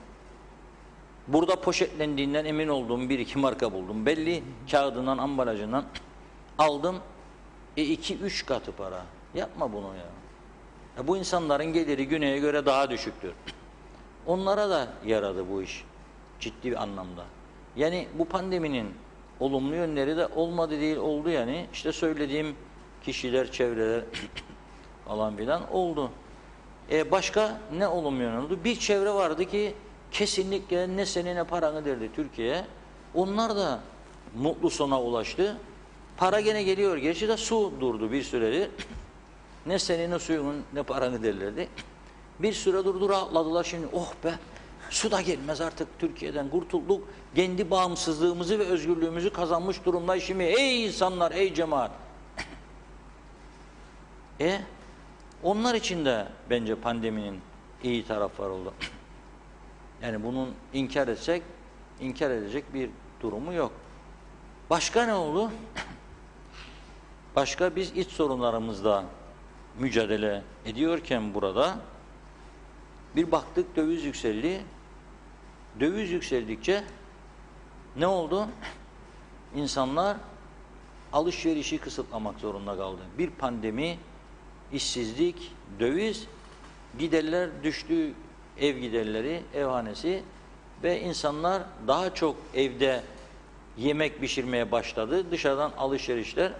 Burada poşetlendiğinden emin olduğum 1-2 marka buldum. Belli kağıdından, ambalajından aldım. 2-3 katı para. Yapma bunu ya. Bu insanların geliri güneye göre daha düşüktür. Onlara da yaradı bu iş. Ciddi bir anlamda. Yani bu pandeminin olumlu yönleri de olmadı değil, oldu yani. İşte söylediğim kişiler, çevreler falan filan oldu. Başka ne olumlu yön oldu? Bir çevre vardı ki kesinlikle ne seni ne paranı derdi Türkiye. Onlar da mutlu sona ulaştı. Para gene geliyor. Gerçi de su durdu bir süredir. Ne seni ne suyunun ne paranı derlerdi. Bir süre durdu, rahatladılar şimdi. Oh be, su da gelmez artık, Türkiye'den kurtulduk. Kendi bağımsızlığımızı ve özgürlüğümüzü kazanmış durumdayız şimdi. Ey insanlar, ey cemaat. Onlar için de bence pandeminin iyi tarafları oldu. Yani bunun inkar etsek, inkar edecek bir durumu yok. Başka ne oldu? Başka, biz iç sorunlarımızla mücadele ediyorken burada bir baktık döviz yükseldi. Döviz yükseldikçe ne oldu? İnsanlar alışverişi kısıtlamak zorunda kaldı. Bir pandemi, işsizlik, döviz, giderler düştü, ev giderleri, evhanesi ve insanlar daha çok evde yemek pişirmeye başladı. Dışarıdan alışverişler,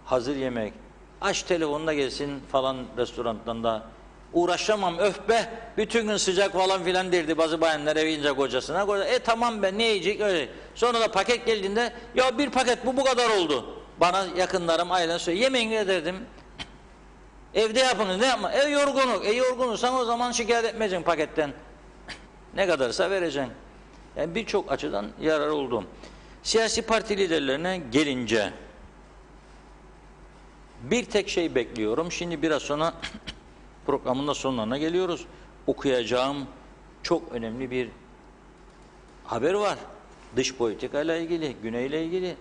hazır yemek, aç telefonuna gelsin falan restorandan da uğraşamam, öf be, bütün gün sıcak falan filan derdi bazı bayanlar evince kocasına. Tamam ben ne yiyecek öyle. Sonra da paket geldiğinde ya bir paket bu kadar oldu. Bana yakınlarım, ailem söylüyor. Yemeğini ederdim. Evde yapınız, ne yapma? Yorgunluk. Yorgunsan o zaman şikayet etmeyeceksin paketten. Ne kadarsa vereceksin. Yani birçok açıdan yarar oldu. Siyasi parti liderlerine gelince bir tek şey bekliyorum. Şimdi biraz sonra programın da sonlarına geliyoruz. Okuyacağım çok önemli bir haber var. Dış politikayla ilgili, güneyle ilgili.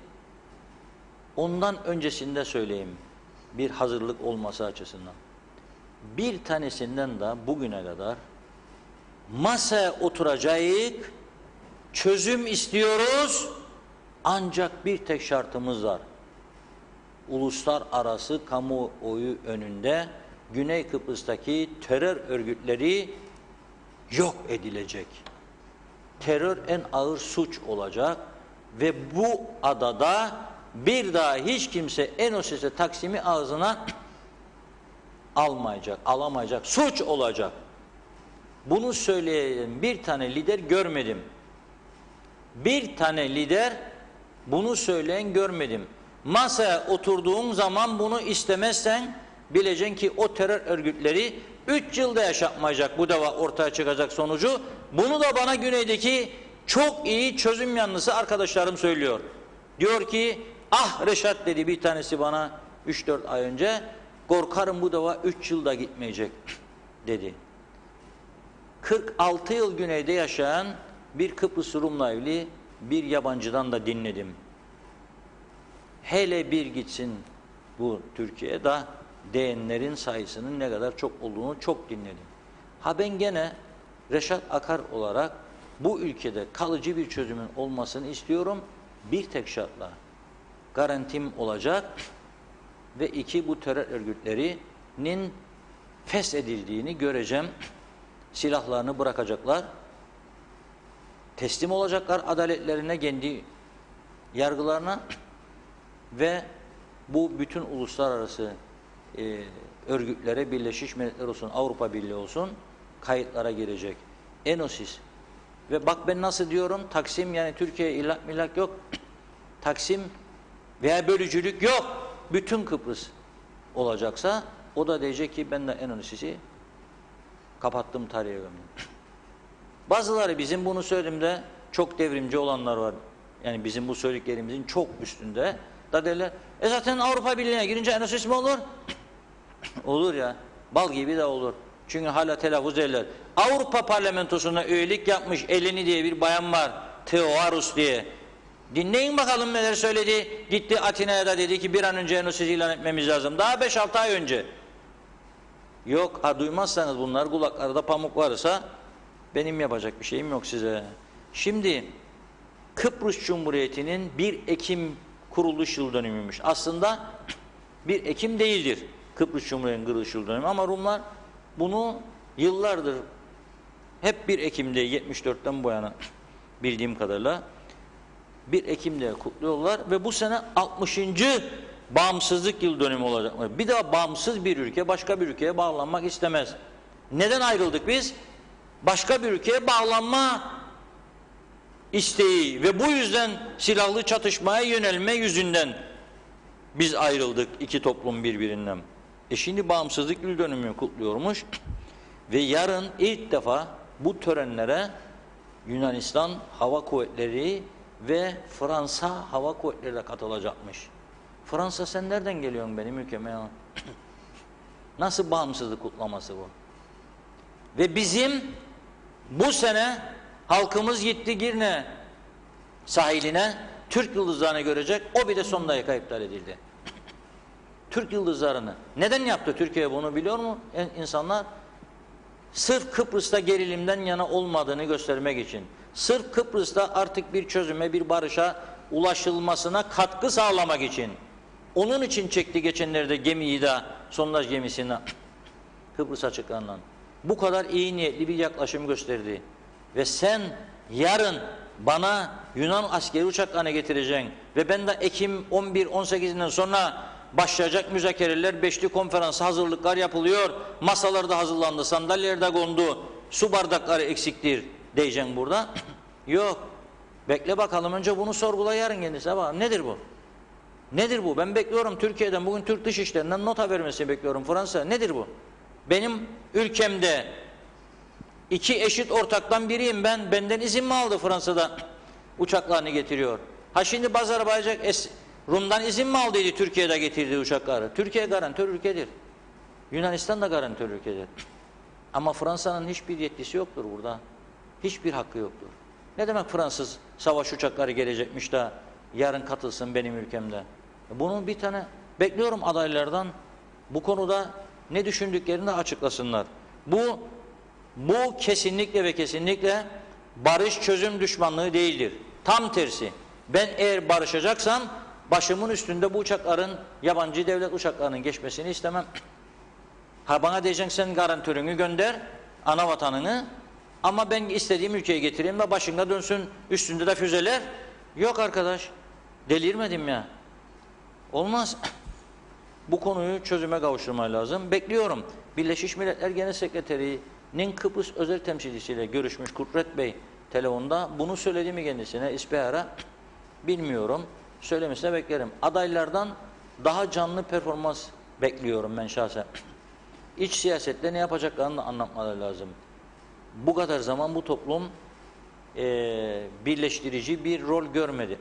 Ondan öncesinde söyleyeyim. Bir hazırlık olması açısından. Bir tanesinden de bugüne kadar masaya oturacağız, çözüm istiyoruz, ancak bir tek şartımız var. Uluslararası kamuoyu önünde Güney Kıbrıs'taki terör örgütleri yok edilecek. Terör en ağır suç olacak. ve bu adada bir daha hiç kimse Enosis'e Taksim'i ağzına almayacak, alamayacak, suç olacak. Bunu söyleyen bir tane lider görmedim. Bir tane lider bunu söyleyen görmedim. Masaya oturduğun zaman bunu istemezsen bileceksin ki o terör örgütleri 3 yılda yaşatmayacak bu dava ortaya çıkacak sonucu. Bunu da bana güneydeki çok iyi çözüm yanlısı arkadaşlarım söylüyor. Diyor ki ah Reşat dedi bir tanesi bana 3-4 ay önce, korkarım bu dava 3 yılda gitmeyecek dedi. 46 yıl güneyde yaşayan bir Kıbrıs Rum'la evli bir yabancıdan da dinledim. Hele bir gitsin bu Türkiye'de diyenlerin sayısının ne kadar çok olduğunu çok dinledim. Ha ben gene Reşat Akar olarak bu ülkede kalıcı bir çözümün olmasını istiyorum. Bir tek şartla garantim olacak ve 2 bu terör örgütlerinin feshedildiğini göreceğim. Silahlarını bırakacaklar. Teslim olacaklar adaletlerine, kendi yargılarına ve bu bütün uluslararası örgütlere, Birleşmiş Milletler olsun, Avrupa Birliği olsun kayıtlara girecek. Enosis. Ve bak ben nasıl diyorum, Taksim yani Türkiye ilhak milak yok. Taksim veya bölücülük yok. Bütün Kıbrıs olacaksa o da diyecek ki ben de Enosis'i kapattım, tarihe gömdüm. Bazıları bizim bunu söylediğimde çok devrimci olanlar var. Yani bizim bu söylediklerimizin çok üstünde. Da derler, zaten Avrupa Birliği'ne girince Enosis mi olur? Olur ya, bal gibi de olur. Çünkü hala telaffuz ederler. Avrupa Parlamentosu'na üyelik yapmış Eleni diye bir bayan var. Theoharus diye. Dinleyin bakalım neler söyledi. Gitti Atina'ya da dedi ki bir an önce Enosis'i ilan etmemiz lazım. Daha 5-6 ay önce. Yok, ha duymazsanız bunlar, kulaklarda pamuk varsa benim yapacak bir şeyim yok size. Şimdi Kıbrıs Cumhuriyeti'nin 1 Ekim kuruluş yıl dönümüymüş. Aslında 1 Ekim değildir Kıbrıs Cumhuriyeti'nin kuruluş yıl dönümü ama Rumlar bunu yıllardır hep 1 Ekim'de 74'ten bu yana bildiğim kadarıyla 1 Ekim'de kutluyorlar ve bu sene 60. bağımsızlık yıl dönümü olacak. Bir daha bağımsız bir ülke başka bir ülkeye bağlanmak istemez. Neden ayrıldık biz? Başka bir ülkeye bağlanma isteği ve bu yüzden silahlı çatışmaya yönelme yüzünden biz ayrıldık, iki toplum birbirinden. Şimdi bağımsızlık yıl dönümünü kutluyormuş ve yarın ilk defa bu törenlere Yunanistan Hava Kuvvetleri ve Fransa Hava Kuvvetleri de katılacakmış. Fransa sen nereden geliyorsun benim ülkeme ya? Nasıl bağımsızlık kutlaması bu? Ve bizim bu sene halkımız gitti Girne sahiline Türk yıldızlarını görecek. O bir de son dakika iptal edildi. Türk yıldızlarını. Neden yaptı Türkiye bunu biliyor mu insanlar? Sırf Kıbrıs'ta gerilimden yana olmadığını göstermek için. Sırf Kıbrıs'ta artık bir çözüme, bir barışa ulaşılmasına katkı sağlamak için. Onun için çekti geçenlerde gemiyi de, sondaj gemisini Kıbrıs açıklarından. Bu kadar iyi niyetli bir yaklaşım gösterdi. Ve sen yarın bana Yunan askeri uçaklarını getireceksin ve ben de Ekim 11-18'inden sonra başlayacak müzakereler, beşli konferans hazırlıklar yapılıyor, masalar da hazırlandı, sandalyeler de kondu, su bardakları eksiktir diyeceksin burada. Yok, bekle bakalım, önce bunu sorgula, yarın kendisi. Bakalım nedir bu? Nedir bu? Ben bekliyorum Türkiye'den, bugün Türk Dışişleri'nden nota vermesini bekliyorum Fransa. Nedir bu? Benim ülkemde iki eşit ortaktan biriyim ben. Benden izin mi aldı Fransa'da uçaklarını getiriyor? Ha şimdi Azerbaycan Rum'dan izin mi aldıydı Türkiye'de getirdiği uçakları? Türkiye garantör ülkedir. Yunanistan da garantör ülkedir. Ama Fransa'nın hiçbir yetkisi yoktur burada. Hiçbir hakkı yoktur. Ne demek Fransız savaş uçakları gelecekmiş de yarın katılsın benim ülkemde? Bunun bir tane bekliyorum adaylardan, bu konuda ne düşündüklerini de açıklasınlar. Bu kesinlikle ve kesinlikle barış çözüm düşmanlığı değildir. Tam tersi. Ben eğer barışacaksam başımın üstünde bu uçakların, yabancı devlet uçaklarının geçmesini istemem. Ha bana diyeceksin sen garantörünü gönder, ana vatanını, ama ben istediğim ülkeye getireyim ve başında dönsün üstünde de füzeler. Yok arkadaş, delirmedim ya. Olmaz. Bu konuyu çözüme kavuşturmak lazım. Bekliyorum. Birleşmiş Milletler Genel Sekreteri'nin Kıbrıs özel temsilcisiyle görüşmüş Kudret Bey telefonda. Bunu söyledi mi kendisine istihara? Bilmiyorum. Söylemesine beklerim. Adaylardan daha canlı performans bekliyorum ben şahsen. İç siyasette ne yapacaklarını da anlatmaları lazım. Bu kadar zaman bu toplum birleştirici bir rol görmedi.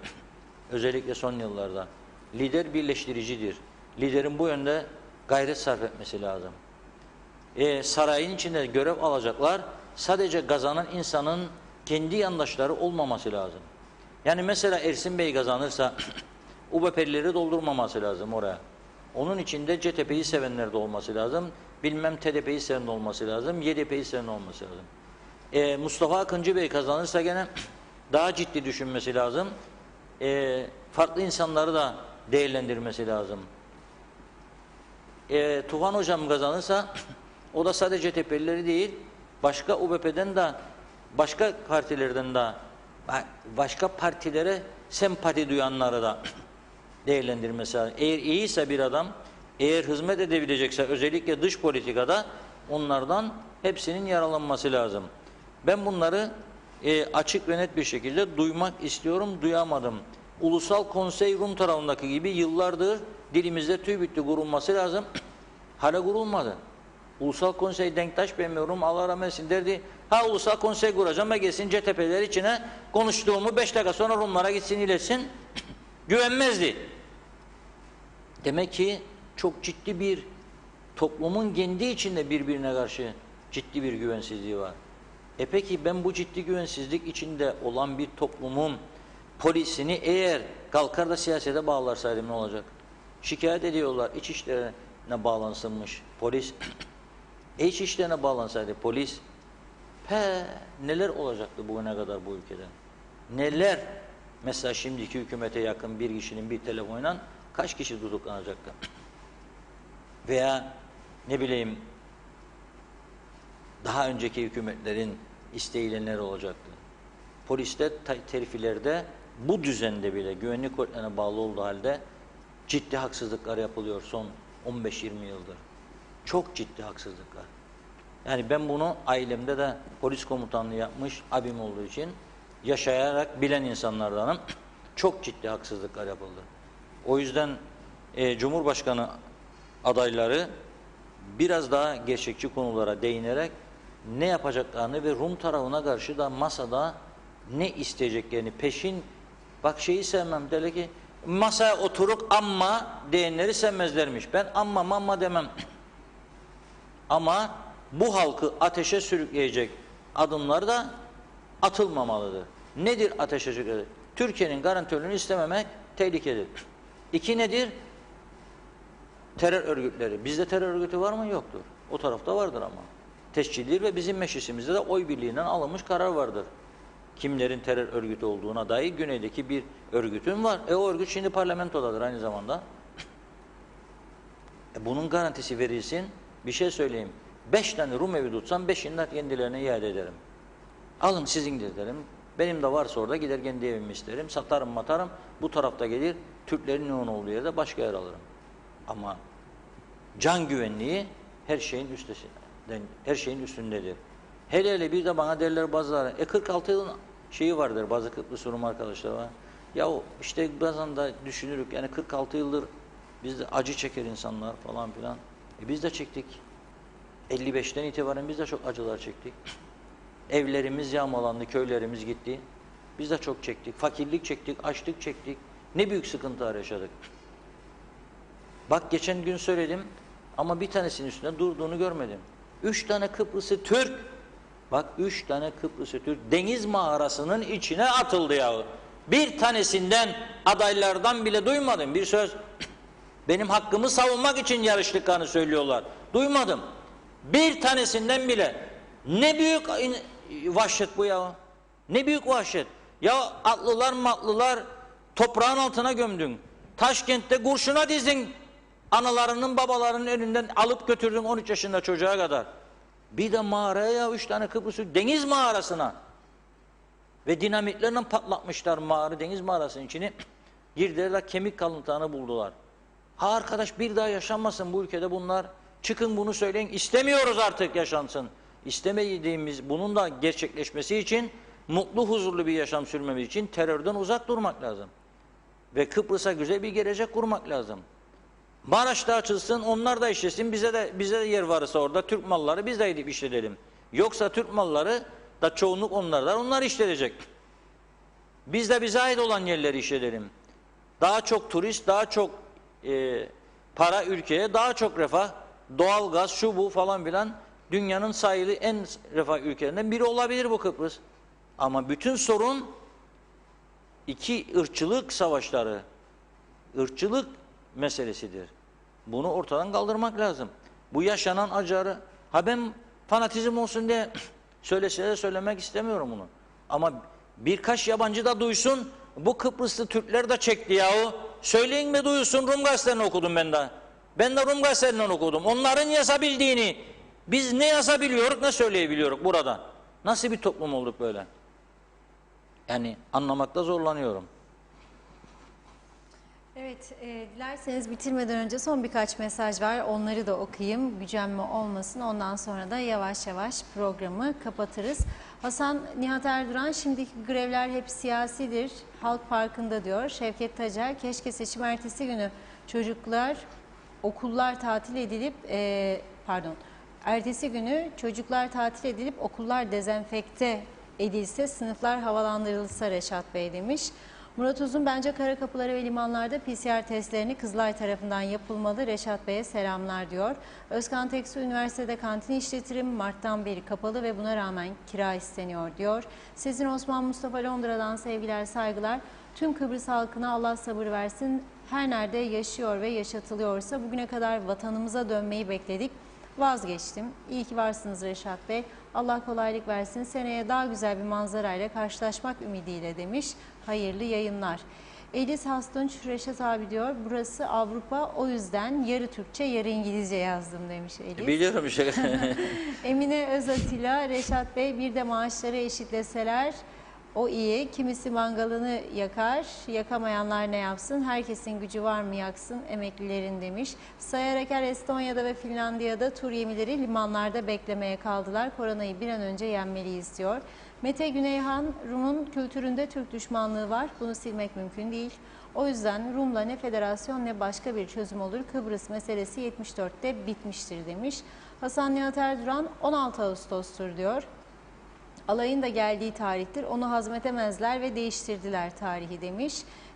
Özellikle son yıllarda. Lider birleştiricidir. Liderin bu yönde gayret sarf etmesi lazım. Sarayın içinde görev alacaklar sadece kazanan insanın kendi yandaşları olmaması lazım. Yani mesela Ersin Bey kazanırsa UBP'lileri doldurmaması lazım oraya. Onun içinde CTP'yi sevenler de olması lazım. Bilmem TDP'yi seven olması lazım. YDP'yi seven olması lazım. Mustafa Akıncı Bey kazanırsa gene daha ciddi düşünmesi lazım. Farklı insanları da değerlendirmesi lazım. Tufan Hocam kazanırsa o da sadece TDP'lileri değil, başka UBP'den de, başka partilerden de, başka partilere sempati duyanları da değerlendirmesi lazım. Eğer iyiyse bir adam, eğer hizmet edebilecekse özellikle dış politikada onlardan hepsinin yaralanması lazım. Ben bunları açık ve net bir şekilde duymak istiyorum, duyamadım. Ulusal Konsey Rum tarafındaki gibi yıllardır dilimizde tüy bitti kurulması lazım. Hala kurulmadı. Ulusal Konsey Denktaş bilmiyorum Allah rahmet eylesin derdi. Ha Ulusal Konsey kuracağım ve gelsin CTP'ler içine konuştuğumu 5 dakika sonra Rumlara gitsin iletsin. Güvenmezdi. Demek ki çok ciddi bir toplumun kendi içinde birbirine karşı ciddi bir güvensizliği var. Peki ben bu ciddi güvensizlik içinde olan bir toplumun polisini eğer kalkar da siyasete bağlarsaydım ne olacak? Şikayet ediyorlar. İç işlerine bağlansınmış polis. İç işlerine bağlansaydı polis neler olacaktı bugüne kadar bu ülkede? Neler? Mesela şimdiki hükümete yakın bir kişinin bir telefonla kaç kişi tutuklanacaktı? Veya ne bileyim daha önceki hükümetlerin isteğiyle neler olacaktı? Poliste, terfilerde bu düzende bile güvenlik kuvvetlerine bağlı olduğu halde ciddi haksızlıklar yapılıyor son 15-20 yıldır. Çok ciddi haksızlıklar. Yani ben bunu ailemde de polis komutanlığı yapmış abim olduğu için yaşayarak bilen insanlardanım. Çok ciddi haksızlıklar yapıldı. O yüzden Cumhurbaşkanı adayları biraz daha gerçekçi konulara değinerek ne yapacaklarını ve Rum tarafına karşı da masada ne isteyeceklerini peşin bak şeyi sevmem derler ki masaya oturup amma diyenleri sevmezlermiş. Ben amma demem. Ama bu halkı ateşe sürükleyecek adımlar da atılmamalıdır. Nedir ateşe sürükleyecek? Türkiye'nin garantörlüğünü istememek tehlikedir. İki nedir? Terör örgütleri. Bizde terör örgütü var mı? Yoktur. O tarafta vardır ama. Tescillidir ve bizim meclisimizde de oy birliğinden alınmış karar vardır. Kimlerin terör örgütü olduğuna dair güneydeki bir örgütün var. O örgüt şimdi parlamentodadır aynı zamanda. Bunun garantisi verilsin. Bir şey söyleyeyim. 5 tane Rum evi tutsam 5'ini de kendilerine iade ederim. Alın sizin de derim. Benim de varsa orada gider kendi evimi isterim. Satarım matarım. Bu tarafta gelir. Türklerin yoğun olduğu yerde başka yer alırım. Ama can güvenliği her şeyin üstündedir. Hele bir de bana derler bazıları 46 yılın şeyi vardır bazı Kıbrıs Rum arkadaşlar var. Ya işte bazen de düşünürük yani 46 yıldır biz de acı çeker insanlar falan filan. Biz de çektik. 55'ten itibaren biz de çok acılar çektik. Evlerimiz yağmalandı, köylerimiz gitti. Biz de çok çektik. Fakirlik çektik, açlık çektik. Ne büyük sıkıntılar yaşadık. Bak geçen gün söyledim ama bir tanesinin üstünde durduğunu görmedim. 3 tane Kıbrıslı Türk, bak 3 tane Kıbrıslı Türk deniz mağarasının içine atıldı yahu. Bir tanesinden adaylardan bile duymadım bir söz. Benim hakkımı savunmak için yarıştıklarını söylüyorlar. Duymadım. Bir tanesinden bile. Ne büyük vahşet bu ya. Ne büyük vahşet. Ya atlılar toprağın altına gömdün. Taşkent'te kurşuna dizdin. Analarının babalarının önünden alıp götürdün 13 yaşında çocuğa kadar. Bir de mağaraya ya 3 tane Kıbrıs'ı deniz mağarasına. Ve dinamitlerle patlatmışlar mağara, deniz mağarasının içini. Girdiler, kemik kalıntılarını buldular. Ha arkadaş, bir daha yaşanmasın bu ülkede bunlar. Çıkın bunu söyleyin. İstemiyoruz artık yaşansın. İstemediğimiz, bunun da gerçekleşmesi için, mutlu huzurlu bir yaşam sürmemiz için terörden uzak durmak lazım. Ve Kıbrıs'a güzel bir gelecek kurmak lazım. Maraş'ta açılsın, onlar da işlesin, bize de yer varsa orada Türk malları biz de gidip işletelim. Yoksa Türk malları da çoğunluk onlardan, onlar işletecek. Biz de bize ait olan yerleri işletelim. Daha çok turist, daha çok para ülkeye, daha çok refah, doğalgaz, şu bu falan filan, dünyanın sayılı en refah ülkelerinden biri olabilir bu Kıbrıs. Ama bütün sorun iki ırkçılık savaşları, ırkçılık meselesidir. Bunu ortadan kaldırmak lazım. Bu yaşanan acıları, ha ben fanatizm olsun diye söylese söylemek istemiyorum bunu. Ama birkaç yabancı da duysun, bu Kıbrıslı Türkler de çekti yahu. Söyleyin mi duysun, Rum gazetelerini okudum ben de. Ben de Rum gazetelerinden okudum. Onların yazabildiğini, biz ne yazabiliyoruz, ne söyleyebiliyoruz burada. Nasıl bir toplum olduk böyle? Yani anlamakta zorlanıyorum. Evet, dilerseniz bitirmeden önce son birkaç mesaj var. Onları da okuyayım. Gücenme olmasın. Ondan sonra da yavaş yavaş programı kapatırız. Hasan Nihat Erduran, şimdiki grevler hep siyasidir. Halk farkında diyor. Şevket Tacer, keşke seçim ertesi günü okullar tatil edilip, ertesi günü çocuklar tatil edilip okullar dezenfekte edilse, sınıflar havalandırılsa Reşat Bey demiş. Murat Uzun, bence kara kapıları ve limanlarda PCR testlerini Kızılay tarafından yapılmalı. Reşat Bey'e selamlar diyor. Özkan Teksu, üniversitede kantin işletirim Mart'tan beri kapalı ve buna rağmen kira isteniyor diyor. Sezin Osman Mustafa, Londra'dan sevgiler, saygılar. Tüm Kıbrıs halkına Allah sabır versin. Her nerede yaşıyor ve yaşatılıyorsa bugüne kadar vatanımıza dönmeyi bekledik. Vazgeçtim. İyi ki varsınız Reşat Bey. Allah kolaylık versin. Seneye daha güzel bir manzarayla karşılaşmak ümidiyle demiş. Hayırlı yayınlar. Elis Hastunç, Reşat abi diyor, burası Avrupa, o yüzden yarı Türkçe yarı İngilizce yazdım demiş Elis. Biliyorum işte. Emine Özatilla, Reşat Bey, bir de maaşları eşitleseler o iyi. Kimisi mangalını yakar, yakamayanlar ne yapsın? Herkesin gücü var mı yaksın emeklilerin demiş. Sayar Eker, Estonya'da ve Finlandiya'da tur gemileri limanlarda beklemeye kaldılar. Koronayı bir an önce yenmeliyiz diyor. Mete Güneyhan, Rum'un kültüründe Türk düşmanlığı var. Bunu silmek mümkün değil. O yüzden Rum'la ne federasyon ne başka bir çözüm olur. Kıbrıs meselesi 74'te bitmiştir demiş. Hasan Nihat Erduran, 16 Ağustos'tur diyor. Alayın da geldiği tarihtir. Onu hazmetemezler ve değiştirdiler tarihi demiş.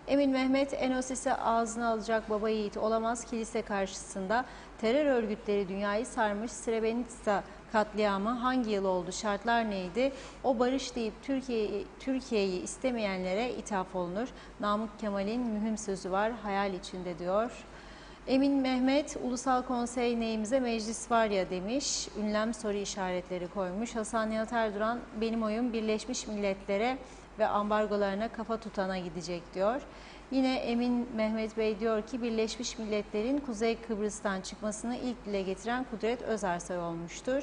Emin Mehmet, Enosis'e ağzına alacak baba yiğit olamaz. Kilise karşısında terör örgütleri dünyayı sarmış. Srebrenica katliamı hangi yıl oldu? Şartlar neydi? O barış deyip Türkiye'yi istemeyenlere ithaf olunur. Namık Kemal'in mühim sözü var. Hayal içinde diyor. Emin Mehmet, Ulusal Konsey neyimize meclis var ya demiş. Ünlem soru işaretleri koymuş. Hasan Nihat Erduran, benim oyum Birleşmiş Milletler'e ve ambargolarına kafa tutana gidecek diyor. Yine Emin Mehmet Bey diyor ki Birleşmiş Milletler'in Kuzey Kıbrıs'tan çıkmasını ilk dile getiren Kudret Özersoy olmuştur.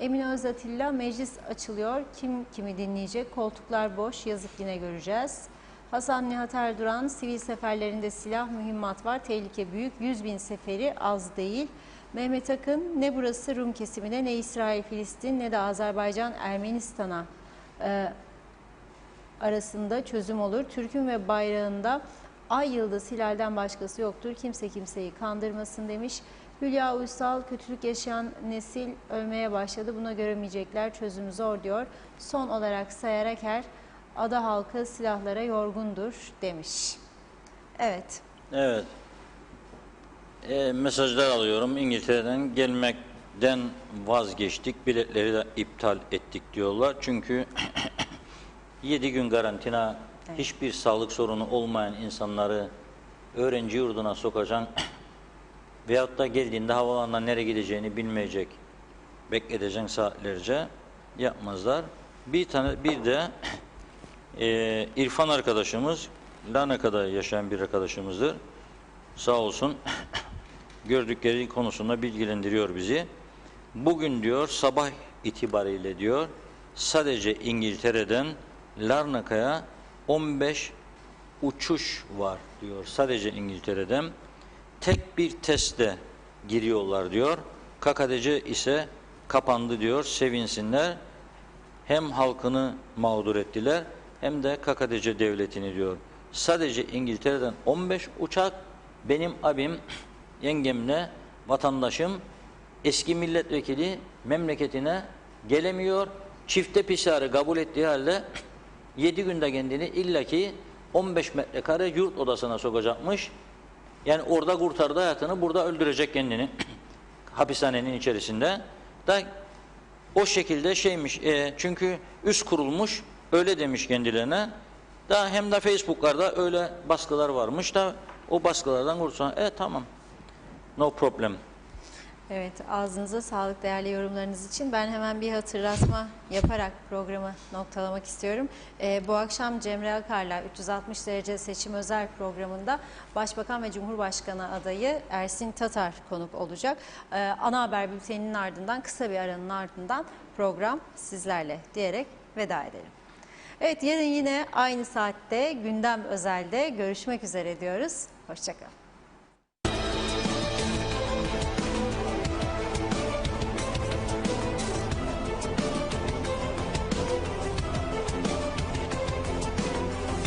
Emin Özatilla, meclis açılıyor. Kim kimi dinleyecek? Koltuklar boş. Yazık, yine göreceğiz. Hasan Nihat Erduran, sivil seferlerinde silah mühimmat var, tehlike büyük, 100.000 seferi az değil. Mehmet Akın, ne burası Rum kesimine, ne İsrail Filistin ne de Azerbaycan Ermenistan'a arasında çözüm olur. Türk'ün ve bayrağında ay yıldız hilalden başkası yoktur, kimse kimseyi kandırmasın demiş. Hülya Uysal, kötülük yaşayan nesil ölmeye başladı, buna göremeyecekler, çözümü zor diyor. Son olarak Sayar Eker, ada halkı silahlara yorgundur demiş. Evet. Evet. Mesajlar alıyorum. İngiltere'den gelmekten vazgeçtik. Biletleri de iptal ettik diyorlar. Çünkü 7 gün karantina, evet, hiçbir sağlık sorunu olmayan insanları öğrenci yurduna sokacaksın veyahut da geldiğinde havalandan nereye gideceğini bilmeyecek, bekleteceksin saatlerce, yapmazlar. Bir de İrfan arkadaşımız, Larnaka'da yaşayan bir arkadaşımızdır. Sağ olsun gördükleri konusunda bilgilendiriyor bizi. Bugün diyor sabah itibariyle diyor sadece İngiltere'den Larnaka'ya 15 uçuş var diyor sadece İngiltere'den. Tek bir testte giriyorlar diyor. KKTC ise kapandı diyor. Sevinsinler. Hem halkını mağdur ettiler hem de KKTC devletini diyor. Sadece İngiltere'den 15 uçak, benim abim, yengemle vatandaşım eski milletvekili memleketine gelemiyor. Çifte PCR kabul ettiği halde 7 günde kendini illaki 15 metrekare yurt odasına sokacakmış. Yani orada kurtardı hayatını, burada öldürecek kendini hapishanenin içerisinde. Da o şekilde şeymiş, çünkü üst kurulmuş, öyle demiş kendilerine. Da hem de Facebook'larda öyle baskılar varmış da o baskılardan kurtulsan, tamam, no problem. Evet, ağzınıza sağlık değerli yorumlarınız için. Ben hemen bir hatırlatma yaparak programı noktalamak istiyorum. Bu akşam Cemre Akar'la 360 derece seçim özel programında Başbakan ve Cumhurbaşkanı adayı Ersin Tatar konuk olacak. Ana haber bülteninin ardından, kısa bir aranın ardından program sizlerle diyerek veda edelim. Evet, yarın yine aynı saatte Gündem Özel'de görüşmek üzere diyoruz. Hoşça kalın.